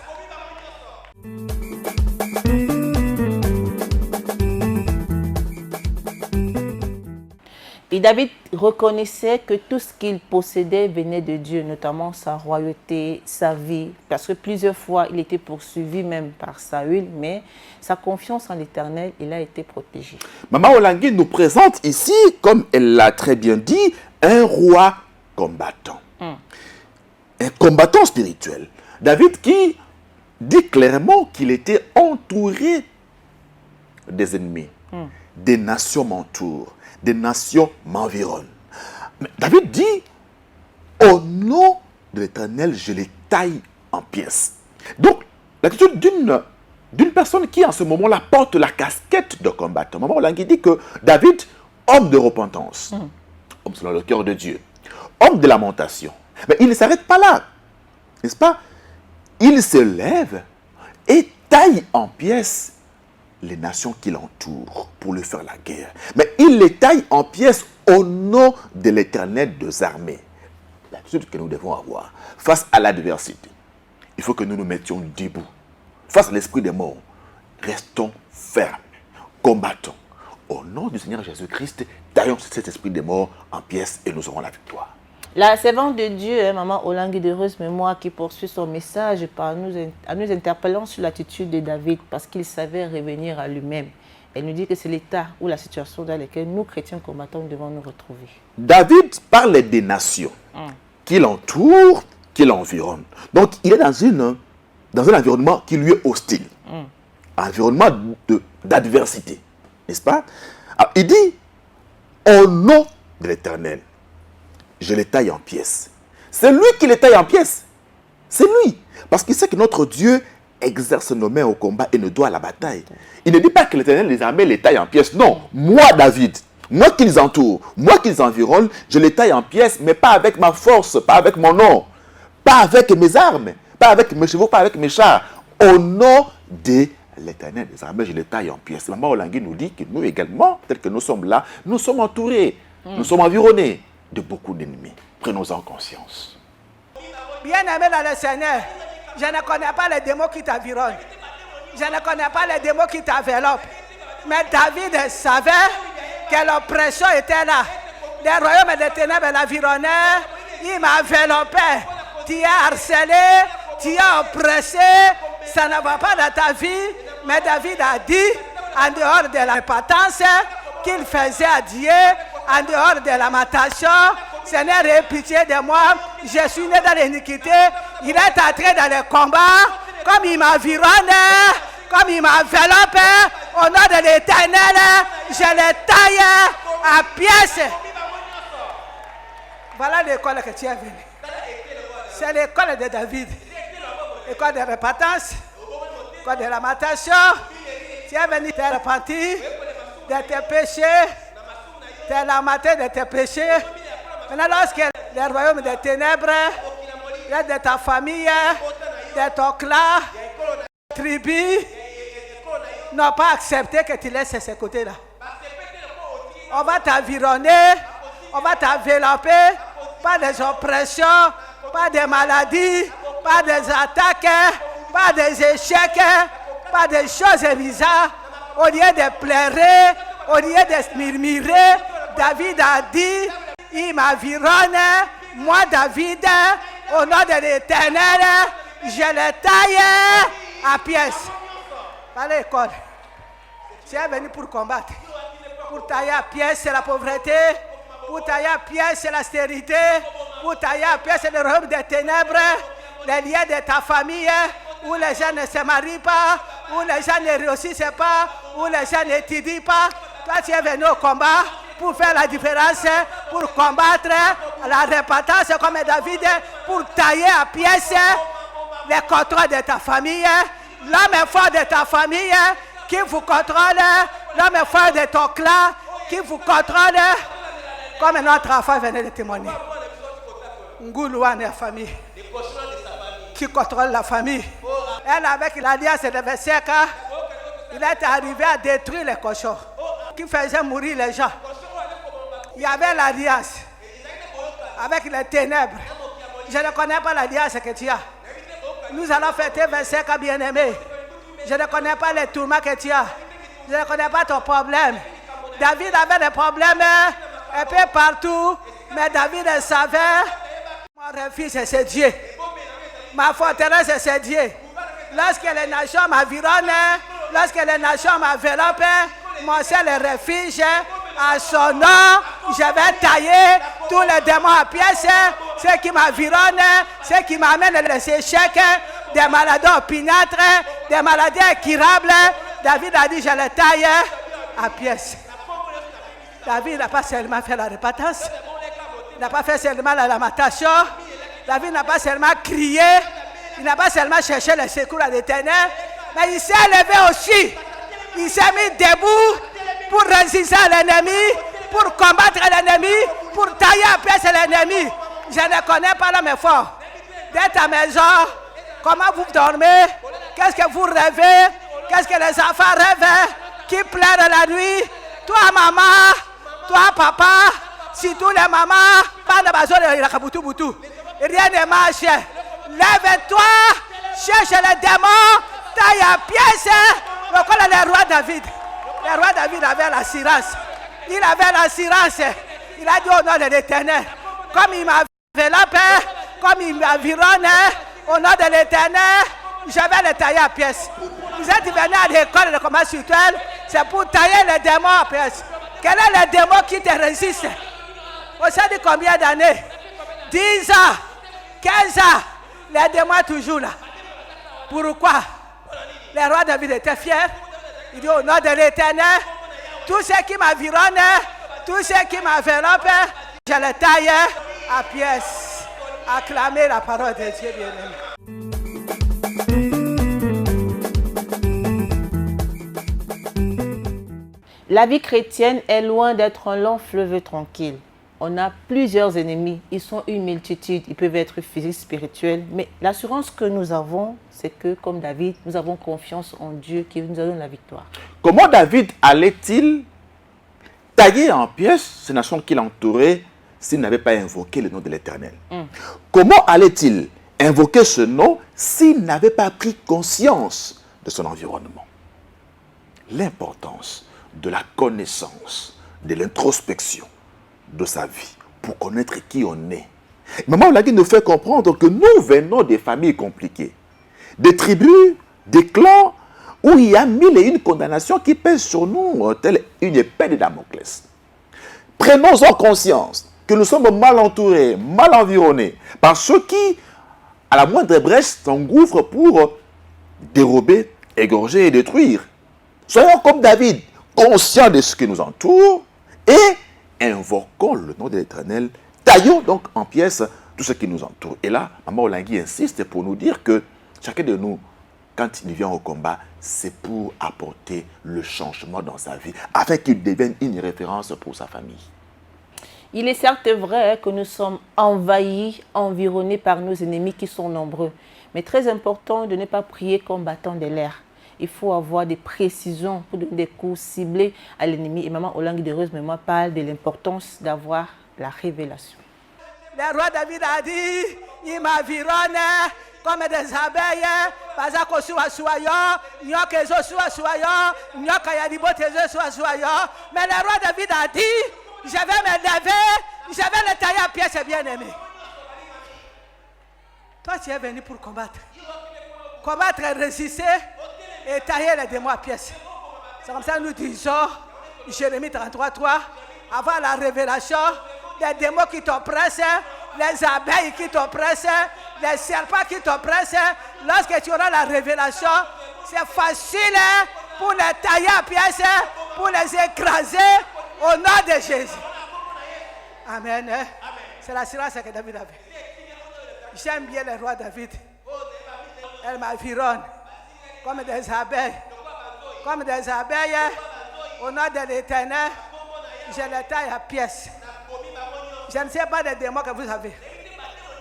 Et David reconnaissait que tout ce qu'il possédait venait de Dieu, notamment sa royauté, sa vie, parce que plusieurs fois il était poursuivi même par Saül, mais sa confiance en l'Éternel, il a été protégé. Maman Olangui nous présente ici, comme elle l'a très bien dit, un roi combattant. Un combattant spirituel. David qui dit clairement qu'il était entouré des ennemis. Des nations m'entourent, des nations m'environnent. Mais David dit, au nom de l'Éternel, je les taille en pièces. Donc, l'attitude d'une personne qui, en ce moment-là, porte la casquette de combattant. Maman Olangui dit que David, homme de repentance, homme selon le cœur de Dieu, homme de lamentation, mais il ne s'arrête pas là, n'est-ce pas? Il se lève et taille en pièces les nations qui l'entourent pour lui faire la guerre. Mais il les taille en pièces au nom de l'Éternel des armées. L'attitude que nous devons avoir face à l'adversité. Il faut que nous nous mettions debout. Face à l'esprit des morts, restons fermes, combattons. Au nom du Seigneur Jésus-Christ, taillons cet esprit des morts en pièces et nous aurons la victoire. La servante de Dieu, Maman Olangui d'heureuse mémoire, qui poursuit son message en nous interpellant sur l'attitude de David parce qu'il savait revenir à lui-même. Elle nous dit que c'est l'état ou la situation dans laquelle nous, chrétiens combattants, devons nous retrouver. David parle des nations qui l'entourent, qui l'environnent. Donc, il est dans un environnement qui lui est hostile. Un environnement d'adversité. N'est-ce pas? Alors, il dit, au nom de l'Éternel, je les taille en pièces. C'est lui qui les taille en pièces. C'est lui. Parce qu'il sait que notre Dieu exerce nos mains au combat et nous doit à la bataille. Il ne dit pas que l'Éternel des armées les taille en pièces. Non, moi David, moi qui les entoure, moi qui les environne, je les taille en pièces, mais pas avec ma force, pas avec mon nom, pas avec mes armes, pas avec mes chevaux, pas avec mes chars. Au nom de l'Éternel des armées, je les taille en pièces. Maman Olangui nous dit que nous également, tel que nous sommes là, nous sommes entourés, nous sommes environnés de beaucoup d'ennemis. Prenons-en conscience. Bien-aimé dans le Seigneur, je ne connais pas les démons qui t'environnent. Je ne connais pas les démons qui t'enveloppent. Mais David savait que l'oppression était là. Les royaumes des ténèbres l'environnaient. Il m'enveloppait. Tu es harcelé, tu es oppressé. Ça ne va pas dans ta vie. Mais David a dit, en dehors de la repentance, qu'il faisait à Dieu en dehors de lamentation. Seigneur, aie pitié de moi. Je suis né dans l'iniquité. Il est entré dans le combat. Comme il m'environne, comme il m'enveloppe, au nom de l'Éternel, je le taille à pièces. Voilà l'école que tu es venu. C'est l'école de David. École de repentance, école de lamentation. Tu es venu te repentir de tes péchés, te lamenter de tes péchés. Maintenant, lorsque le royaume des ténèbres, de ta famille, de ton clan, tribu, n'ont pas accepté que tu laisses ce côté-là. On va t'environner, on va t'envelopper, pas des oppressions, pas des maladies, pas des attaques, pas des échecs, pas des choses bizarres. Au lieu de pleurer, au lieu de murmurer, David a dit, il m'environne, moi David, au nom de l'Éternel, je le taille à pièces. Pas l'école. Tu es venu pour combattre. Pour tailler à pièces la pauvreté, pour tailler à pièces la stérilité, pour tailler à pièces le royaume des ténèbres, les liens de ta famille, où les gens ne se marient pas, où les gens ne réussissent pas, où les gens n'étudient pas. Toi, tu es venu au combat pour faire la différence, pour combattre la repentance comme David, pour tailler à pièces les contrôles de ta famille, l'homme fort de ta famille qui vous contrôle, l'homme fort de ton clan qui vous contrôle, comme notre enfant venait de témoigner. Ngoulouane la famille, qui contrôle la famille. Elle, avec l'alliance de Vesseka, il est arrivé à détruire les cochons qui faisaient mourir les gens. Il y avait l'alliance avec les ténèbres. Je ne connais pas l'alliance que tu as. Nous allons fêter Vesseka bien-aimé. Je ne connais pas les tourments que tu as. Je ne connais pas ton problème. David avait des problèmes un peu partout, mais David savait, mon refuge c'est Dieu. Ma forteresse c'est Dieu. Lorsque les nations m'environnent, lorsque les nations m'enveloppent, mon seul refuge, à son nom, je vais tailler tous les démons à pièces, ceux qui m'environnent, ceux qui m'amènent les échecs, des maladies opiniâtres, des maladies incurables. David a dit, je les taille à pièces. David n'a pas seulement fait la repentance, il n'a pas fait seulement la lamentation, David n'a pas seulement crié, il n'a pas seulement cherché le secours à l'Éternel, mais il s'est levé aussi. Il s'est mis debout pour résister à l'ennemi, pour combattre l'ennemi, pour tailler à pièces l'ennemi. Je ne connais pas l'homme fort. Dans ta maison, comment vous dormez? Qu'est-ce que vous rêvez? Qu'est-ce que les enfants rêvent? Qui pleurent la nuit? Toi, maman, toi, papa, si tous les mamans, pas de bazo de la kabutu-butu. Rien ne marche. Lève-toi, cherche les démons, taille à pièces. Comme le roi David. Le roi David avait l'assurance. Il avait l'assurance. Il a dit au nom de l'Éternel, comme il m'enveloppe, comme il m'environne, au nom de l'Éternel, je vais le tailler à pièces. Vous êtes venus à l'école de combat spirituel, c'est pour tailler les démons à pièces. Quel est le démon qui te résiste? Vous savez combien d'années? 10 ans, 15 ans, les démons sont toujours là. Pourquoi? Le roi David était fier. Il dit au nom de l'Éternel, tous ceux qui m'environnent, tous ceux qui m'enveloppent, je les taille à pièces. Acclamez la parole de Dieu bien-aimé. La vie chrétienne est loin d'être un long fleuve tranquille. On a plusieurs ennemis, ils sont une multitude, ils peuvent être physiques, spirituels, mais l'assurance que nous avons, c'est que, comme David, nous avons confiance en Dieu qui nous donne la victoire. Comment David allait-il tailler en pièces ces nations qui l'entouraient s'il n'avait pas invoqué le nom de l'Éternel? Comment allait-il invoquer ce nom s'il n'avait pas pris conscience de son environnement? L'importance de la connaissance, de l'introspection de sa vie pour connaître qui on est. Maman Olagui nous fait comprendre que nous venons des familles compliquées, des tribus, des clans où il y a mille et une condamnations qui pèsent sur nous, telle une épée de Damoclès. Prenons-en conscience que nous sommes mal entourés, mal environnés par ceux qui, à la moindre brèche, s'engouffrent pour dérober, égorger et détruire. Soyons comme David, conscients de ce qui nous entoure et invoquons le nom de l'Éternel. Taillons donc en pièces tout ce qui nous entoure. Et là, Maman Olangui insiste pour nous dire que chacun de nous, quand il vient au combat, c'est pour apporter le changement dans sa vie, afin qu'il devienne une référence pour sa famille. Il est certes vrai que nous sommes envahis, environnés par nos ennemis qui sont nombreux. Mais très important de ne pas prier combattant de l'air. Il faut avoir des précisions pour donner des coups ciblés à l'ennemi. Et Maman Olangui de Heureuse Mémoire parle de l'importance d'avoir la révélation. Le roi David a dit, il m'environne comme des abeilles, bazako suwa suwayo, nyokezo suwa suwayo, nyokayadibo tezo suwa suwayo. Mais le roi David a dit, je vais me lever, je vais le tailler à pièces, bien-aimé. Toi, tu es venu pour combattre. Combattre, résister et tailler les démons à pièces. C'est comme ça que nous disons, Jérémie 33:3, avoir la révélation des démons qui t'oppressent, les abeilles qui t'oppressent, les serpents qui t'oppressent. Lorsque tu auras la révélation, c'est facile pour les tailler à pièces, pour les écraser au nom de Jésus. Amen. C'est l'assurance que David avait. J'aime bien le roi David. Elle m'environne comme des abeilles. Comme des abeilles, au nom de l'Éternel, je les taille à pièces. Je ne sais pas les démons que vous avez.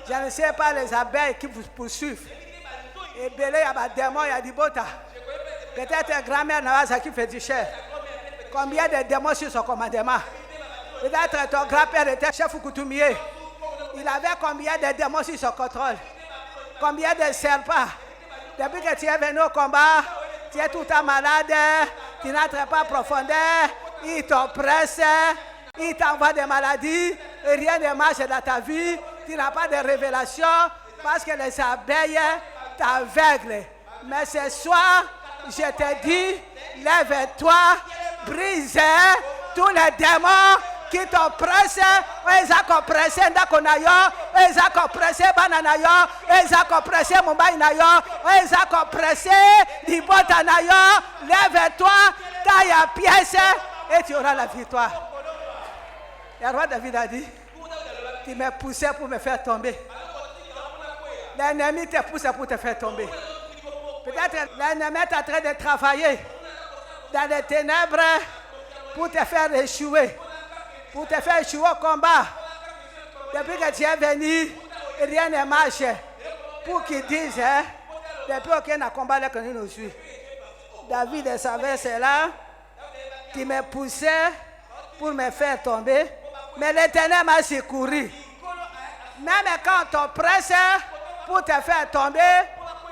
Je ne sais pas les abeilles qui vous poursuivent. Et Belé, il y a des démons, il y a du bota. Peut-être grand-mère Nawasa qui fait du cher. Combien de démons sur son commandement? Peut-être ton grand-père était chef coutumier. Il avait combien de démons sur son contrôle? Combien de serpents? Depuis que tu es venu au combat, tu es tout le temps malade, tu n'entres pas en profondeur, il t'oppresse, il t'envoie des maladies, et rien ne marche dans ta vie, tu n'as pas de révélation parce que les abeilles t'aveuglent. Mais ce soir, je te dis, lève-toi, brise tous les démons qui t'oppressent, ils ont compressé Ndakonayo, ils ont compressé Bananayo, ils ont compressé Mumbainayo, ils ont compressé Dibotanayo. Lève-toi, taille à pièce et tu auras la victoire. Le roi David a dit, tu me poussais pour me faire tomber. L'ennemi te pousse pour te faire tomber. Peut-être l'ennemi est en train de travailler dans les ténèbres pour te faire échouer. Pour te faire échouer au combat. Depuis que tu es venu, rien ne marche. Pour qu'ils disent, depuis aucun combat là que nous suivons. David savait cela, qui me poussait pour me faire tomber. Mais l'Éternel m'a secouru. Même quand on t'oppresse pour te faire tomber,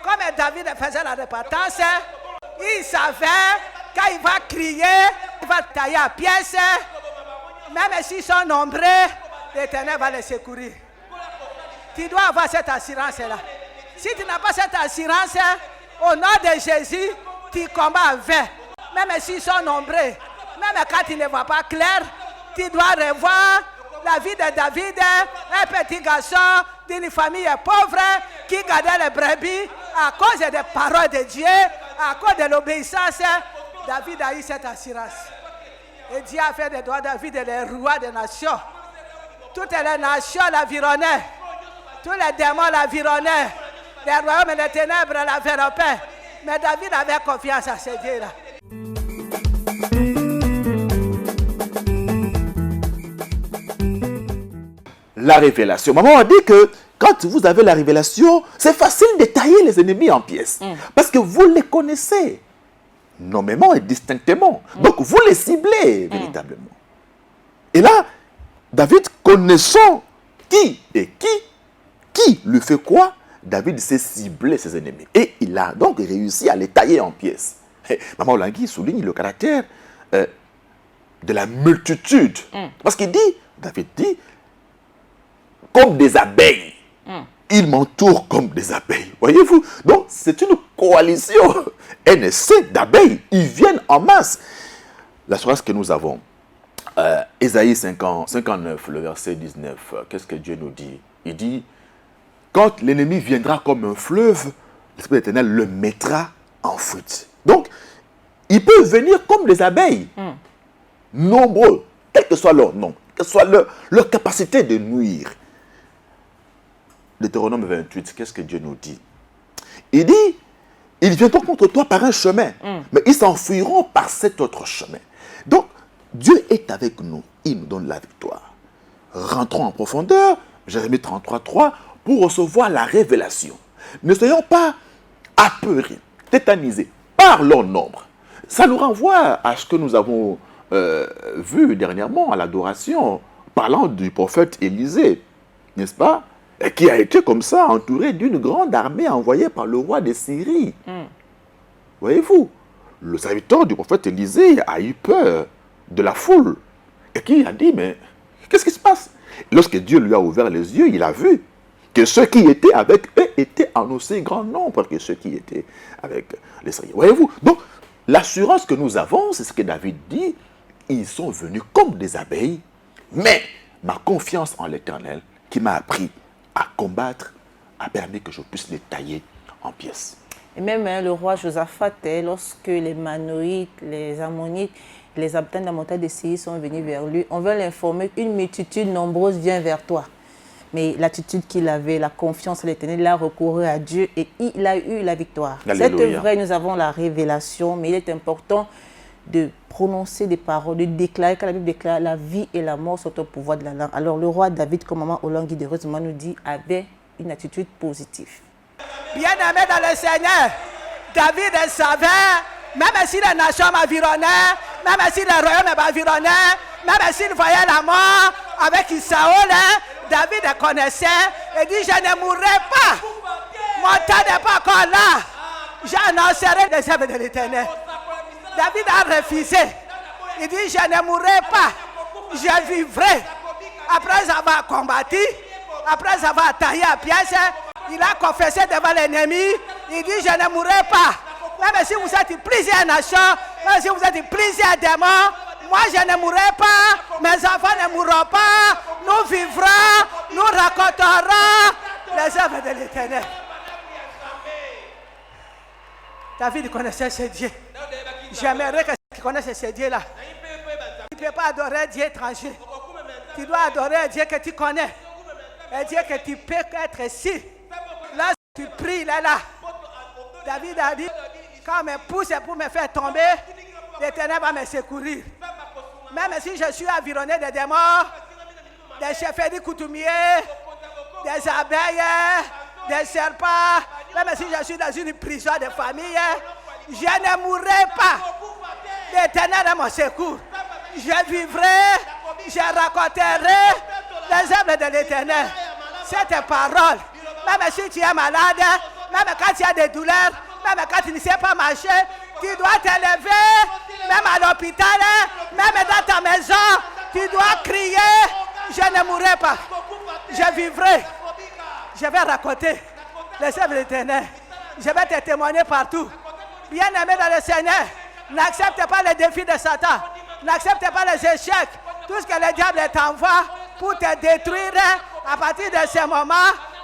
comme David faisait la repentance, il savait quand il va crier, il va tailler à pièces. Même s'ils sont nombreux, l'Éternel va les secourir. Tu dois avoir cette assurance-là. Si tu n'as pas cette assurance, au nom de Jésus, tu combats avec. Même s'ils sont nombreux, même quand tu ne vois pas clair, tu dois revoir la vie de David, un petit garçon d'une famille pauvre qui gardait les brebis à cause des paroles de Dieu, à cause de l'obéissance. David a eu cette assurance. Et Dieu a fait de droits David les rois des nations. Toutes les nations l'environnaient. Tous les démons l'environnaient. Les royaumes et les ténèbres l'enveloppaient. Mais David avait confiance à ce Dieu-là. La révélation. Maman a dit que quand vous avez la révélation, c'est facile de tailler les ennemis en pièces. Parce que vous les connaissez. Nommément et distinctement. Donc, vous les ciblez véritablement. Et là, David, connaissant qui est qui lui fait quoi, David sait cibler ses ennemis. Et il a donc réussi à les tailler en pièces. Et Maman Olangui souligne le caractère de la multitude. Parce qu'il dit, David dit, comme des abeilles. ils m'entourent comme des abeilles. Voyez-vous? Donc, c'est une coalition. Un essai d'abeilles. Ils viennent en masse. La source que nous avons, Ésaïe 59, le verset 19, qu'est-ce que Dieu nous dit? Il dit, quand l'ennemi viendra comme un fleuve, l'Esprit de l'Éternel le mettra en fuite. Donc, ils peuvent venir comme des abeilles, nombreux, quel que soit leur nom, quelle que soit leur capacité de nuire. Deutéronome 28, qu'est-ce que Dieu nous dit? Il dit, ils viendront contre toi par un chemin, mais ils s'enfuiront par cet autre chemin. Donc, Dieu est avec nous, il nous donne la victoire. Rentrons en profondeur, Jérémie 33:3, pour recevoir la révélation. Ne soyons pas apeurés, tétanisés par leur nombre. Ça nous renvoie à ce que nous avons vu dernièrement à l'adoration, parlant du prophète Élisée, n'est-ce pas? Et qui a été comme ça entouré d'une grande armée envoyée par le roi de Syrie. Voyez-vous, le serviteur du prophète Élisée a eu peur de la foule. Et qui a dit, mais qu'est-ce qui se passe? Lorsque Dieu lui a ouvert les yeux, il a vu que ceux qui étaient avec eux étaient en aussi grand nombre que ceux qui étaient avec les Syriens. Voyez-vous, donc l'assurance que nous avons, c'est ce que David dit, ils sont venus comme des abeilles, mais ma confiance en l'Éternel, qui m'a appris à combattre, a permis que je puisse les tailler en pièces. Et même le roi Josaphat, lorsque les Manoïtes, les Ammonites, les habitants de la montagne de Séir sont venus vers lui, on veut l'informer qu'une multitude nombreuse vient vers toi. Mais l'attitude qu'il avait, la confiance en l'Éternel, il a recouru à Dieu et il a eu la victoire. C'est vrai, nous avons la révélation, mais il est important de prononcer des paroles, de déclarer, quand la Bible déclare la vie et la mort sont au pouvoir de la langue. Alors le roi David, comme maman Olangui de Heureusement nous dit, avait une attitude positive. Bien-aimé dans le Seigneur, David savait, même si les nations m'environnaient, même si les royaumes m'environnaient, même s'il voyait la mort avec Saül, David connaissait et dit, je ne mourrai pas. Mon temps n'est pas encore là. J'annoncerai les œuvres de l'Éternel. David a refusé. Il dit, je ne mourrai pas. Je vivrai. Après avoir combattu, après avoir taillé à pièces, il a confessé devant l'ennemi. Il dit, je ne mourrai pas. Même si vous êtes plusieurs nations, même si vous êtes plusieurs démons, moi je ne mourrai pas, mes enfants ne mourront pas, nous vivrons, nous raconterons les œuvres de l'Éternel. David connaissait ce Dieu. J'aimerais que tu connaisses ce Dieu-là. Tu ne peux pas adorer Dieu étranger. Tu dois adorer un Dieu que tu connais. Un Dieu que tu peux être ici. Là, tu pries, il est là. David a dit, quand on me pousse pour me faire tomber, l'Éternel va me secourir. Même si je suis environné de démons, des chefferies coutumiers, des abeilles, des serpents, même si je suis dans une prison de famille, je ne mourrai pas. L'Éternel est mon secours. Je vivrai, je raconterai les œuvres de l'Éternel. Cette parole, même si tu es malade, même quand tu as des douleurs, même quand tu ne sais pas marcher, tu dois t'élever, même à l'hôpital, même dans ta maison, tu dois crier, je ne mourrai pas, je vivrai, je vais raconter les œuvres de l'Éternel, je vais te témoigner partout. Bien-aimé dans le Seigneur, n'accepte pas les défis de Satan, n'accepte pas les échecs, tout ce que le diable t'envoie pour te détruire. À partir de ce moment,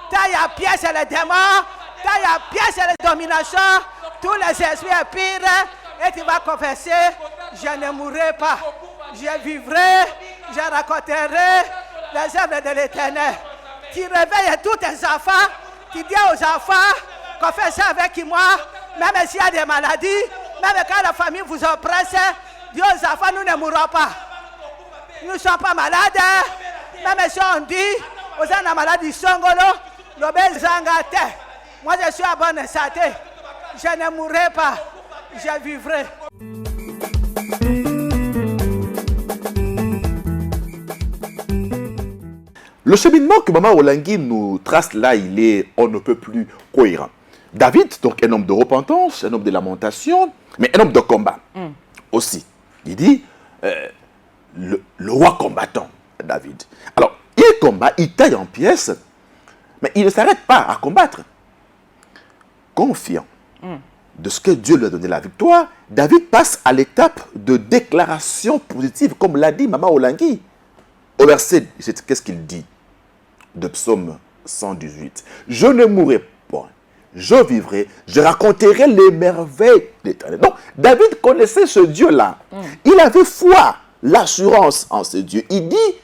taille à pièces les démons, taille à pièces les dominations, tous les esprits pires, et tu vas confesser, je ne mourrai pas, je vivrai, je raconterai les œuvres de l'Éternel. Tu réveilles tous tes enfants, tu dis aux enfants, confessez avec moi, même s'il y a des maladies, même quand la famille vous oppresse, dis aux enfants, nous ne mourrons pas. Nous ne sommes pas malades, même si on dit, vous êtes la maladie Songolo, l'obèse Zangate. Moi je suis à bonne santé, je ne mourrai pas, je vivrai. Le cheminement que Maman Olangui nous trace là, il est on ne peut plus cohérent. David, donc un homme de repentance, un homme de lamentation, mais un homme de combat aussi. Il dit, le roi combattant, David. Alors, il combat, il taille en pièces, Mais il ne s'arrête pas à combattre. Confiant de ce que Dieu lui a donné la victoire, David passe à l'étape de déclaration positive, comme l'a dit Maman Olangui. Au verset, qu'est-ce qu'il dit de Psaume 118? Je ne mourrai point, je vivrai, je raconterai les merveilles de l'Éternel. Donc, David connaissait ce Dieu-là. Il avait foi, l'assurance en ce Dieu. Il dit,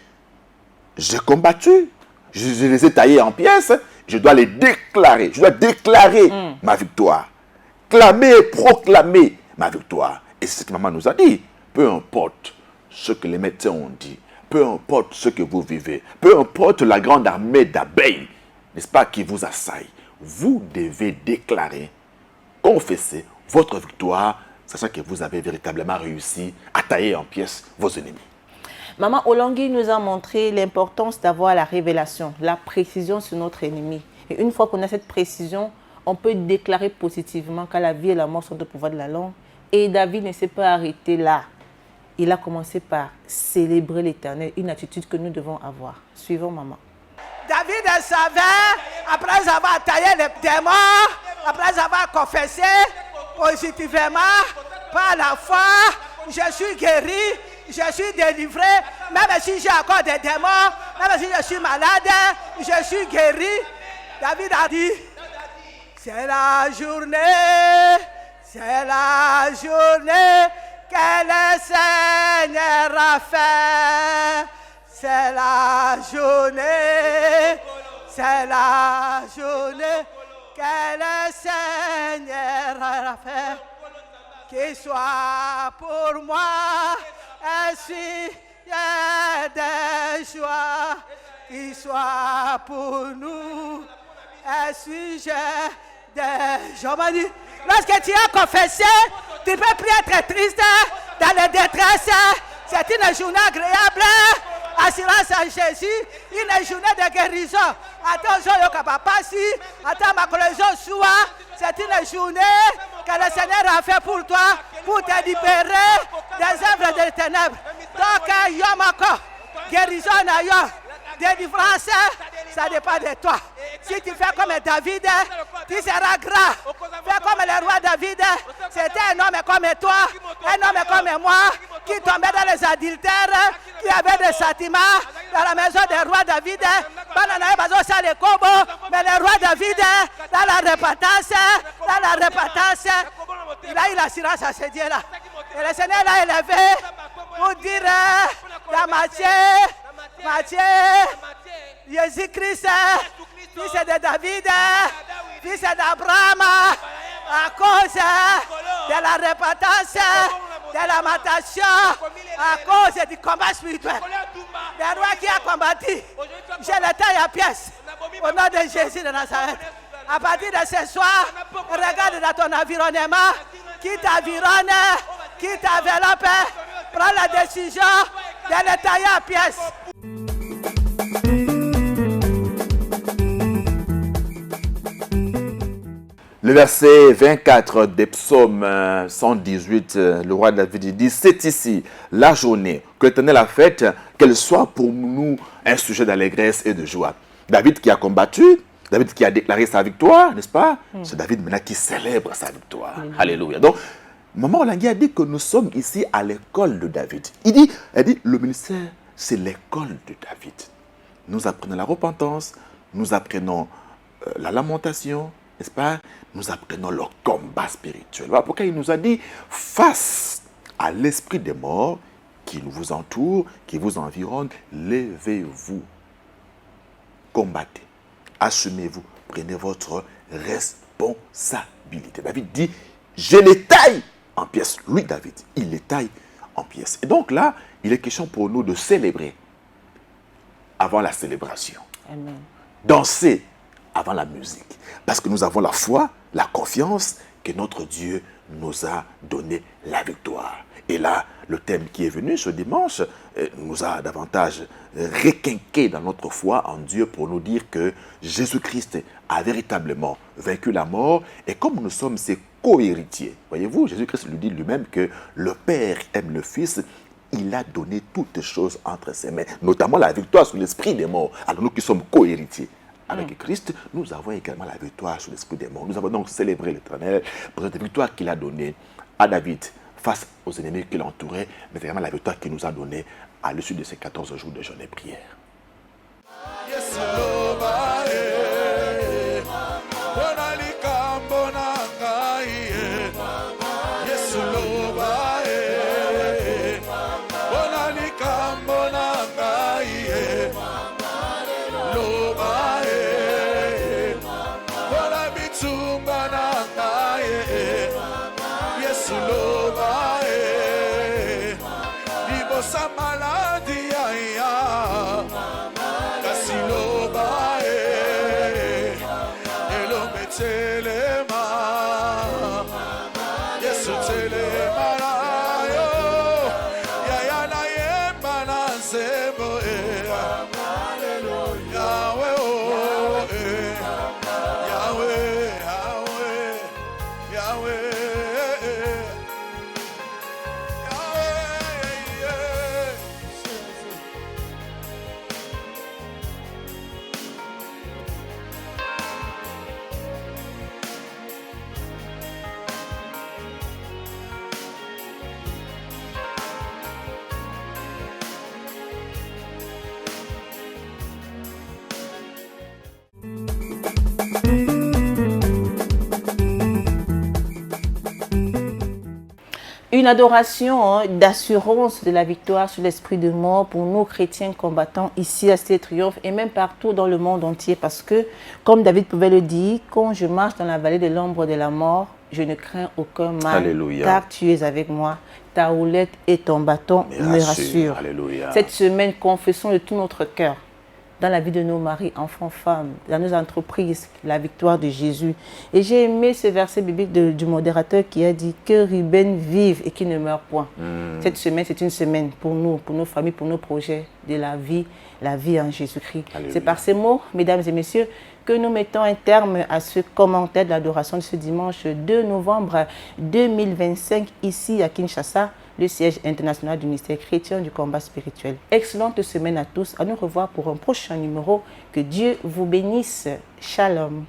j'ai combattu, je les ai taillés en pièces, je dois les déclarer, je dois déclarer ma victoire. Clamer et proclamer ma victoire. Et c'est ce que maman nous a dit. Peu importe ce que les médecins ont dit, peu importe ce que vous vivez, peu importe la grande armée d'abeilles, n'est-ce pas, qui vous assaille, vous devez déclarer, confesser votre victoire, sachant que vous avez véritablement réussi à tailler en pièces vos ennemis. Maman Olangui nous a montré l'importance d'avoir la révélation, la précision sur notre ennemi. Et une fois qu'on a cette précision, on peut déclarer positivement que la vie et la mort sont au pouvoir de la langue. Et David ne s'est pas arrêté là. Il a commencé par célébrer l'Éternel, une attitude que nous devons avoir. Suivons maman. David savait, après avoir taillé les démons, après avoir confessé positivement, par la foi, je suis guéri, je suis délivré, même si j'ai encore des démons, même si je suis malade, je suis guéri. David a dit, c'est la journée que le Seigneur a fait. C'est la journée que le Seigneur a fait. Qu'il soit pour moi un sujet de joie, qu'il soit pour nous un sujet de joie. Lorsque tu as confessé, tu ne peux plus être triste dans la détresse. C'est une journée agréable. Assurance à Jésus, une journée de guérison. Attention, attends ma collection soit. C'est une journée que le Seigneur a fait pour toi, pour te libérer des œuvres des ténèbres. Donc, Yomako, guérison ailleurs, délivrance, ça dépend de toi. Si tu fais comme David, tu seras gras. Fais comme le roi David. C'était un homme comme toi, un homme comme moi, qui tombait dans les adultères, qui avait des sentiments dans la maison du roi David. Mais le roi David, dans la repentance, il a eu l'assurance à ce Dieu-là. Et le Seigneur l'a élevé pour dire la Matthieu, Jésus-Christ, fils de David, fils d'Abraham, à cause de la repentance, de la lamentation, à cause du combat spirituel. Le roi qui a combattu, j'ai le taille à pièces, au nom de Jésus de Nazareth. À partir de ce soir, regarde dans ton environnement, qui t'environne, qui t'enveloppe, prends la décision de le tailler à pièces. Le verset 24 des psaumes 118, le roi David dit, c'est ici la journée que l'Éternel a faite, qu'elle soit pour nous un sujet d'allégresse et de joie. David qui a combattu, David qui a déclaré sa victoire, n'est-ce pas? C'est David maintenant qui célèbre sa victoire. Alléluia. Donc, Maman Olangui a dit que nous sommes ici à l'école de David. Elle dit, le ministère, c'est l'école de David. Nous apprenons la repentance, nous apprenons la lamentation, n'est-ce pas? Nous apprenons le combat spirituel. Voilà pourquoi il nous a dit, face à l'esprit des morts qui vous entoure, qui vous environne, levez-vous, combattez, assumez-vous, prenez votre responsabilité. David dit, je les taille en pièces. Lui, David, il les taille en pièces. Et donc là, il est question pour nous de célébrer avant la célébration. Amen. Danser avant la musique. Parce que nous avons la foi, la confiance que notre Dieu nous a donné la victoire. Et là, le thème qui est venu ce dimanche nous a davantage requinqué dans notre foi en Dieu pour nous dire que Jésus-Christ a véritablement vaincu la mort. Et comme nous sommes ses co-héritiers, voyez-vous, Jésus-Christ lui dit lui-même que le Père aime le Fils. Il a donné toutes choses entre ses mains, notamment la victoire sur l'esprit des morts. Alors nous qui sommes co-héritiers avec Christ, nous avons également la victoire sur l'esprit des morts. Nous avons donc célébré l'Éternel pour cette victoire qu'il a donnée à David face aux ennemis qui l'entouraient, mais également la victoire qu'il nous a donnée à l'issue de ces 14 jours de jeûne et prière. Une adoration d'assurance de la victoire sur l'esprit de mort pour nos chrétiens combattants ici à Cité Triomphe et même partout dans le monde entier. Parce que, comme David pouvait le dire, quand je marche dans la vallée de l'ombre de la mort, je ne crains aucun mal. Alléluia. Car tu es avec moi. Ta houlette et ton bâton me rassurent. Alléluia. Cette semaine, confessons de tout notre cœur, dans la vie de nos maris, enfants, femmes, dans nos entreprises, la victoire de Jésus. Et j'ai aimé ce verset biblique du modérateur qui a dit que Ruben vive et qu'il ne meure point. Cette semaine, c'est une semaine pour nous, pour nos familles, pour nos projets de la vie en Jésus-Christ. C'est par ces mots, mesdames et messieurs, que nous mettons un terme à ce commentaire de l'adoration de ce dimanche 2 novembre 2025 ici à Kinshasa, le siège international du ministère chrétien du combat spirituel. Excellente semaine à tous. À nous revoir pour un prochain numéro. Que Dieu vous bénisse. Shalom.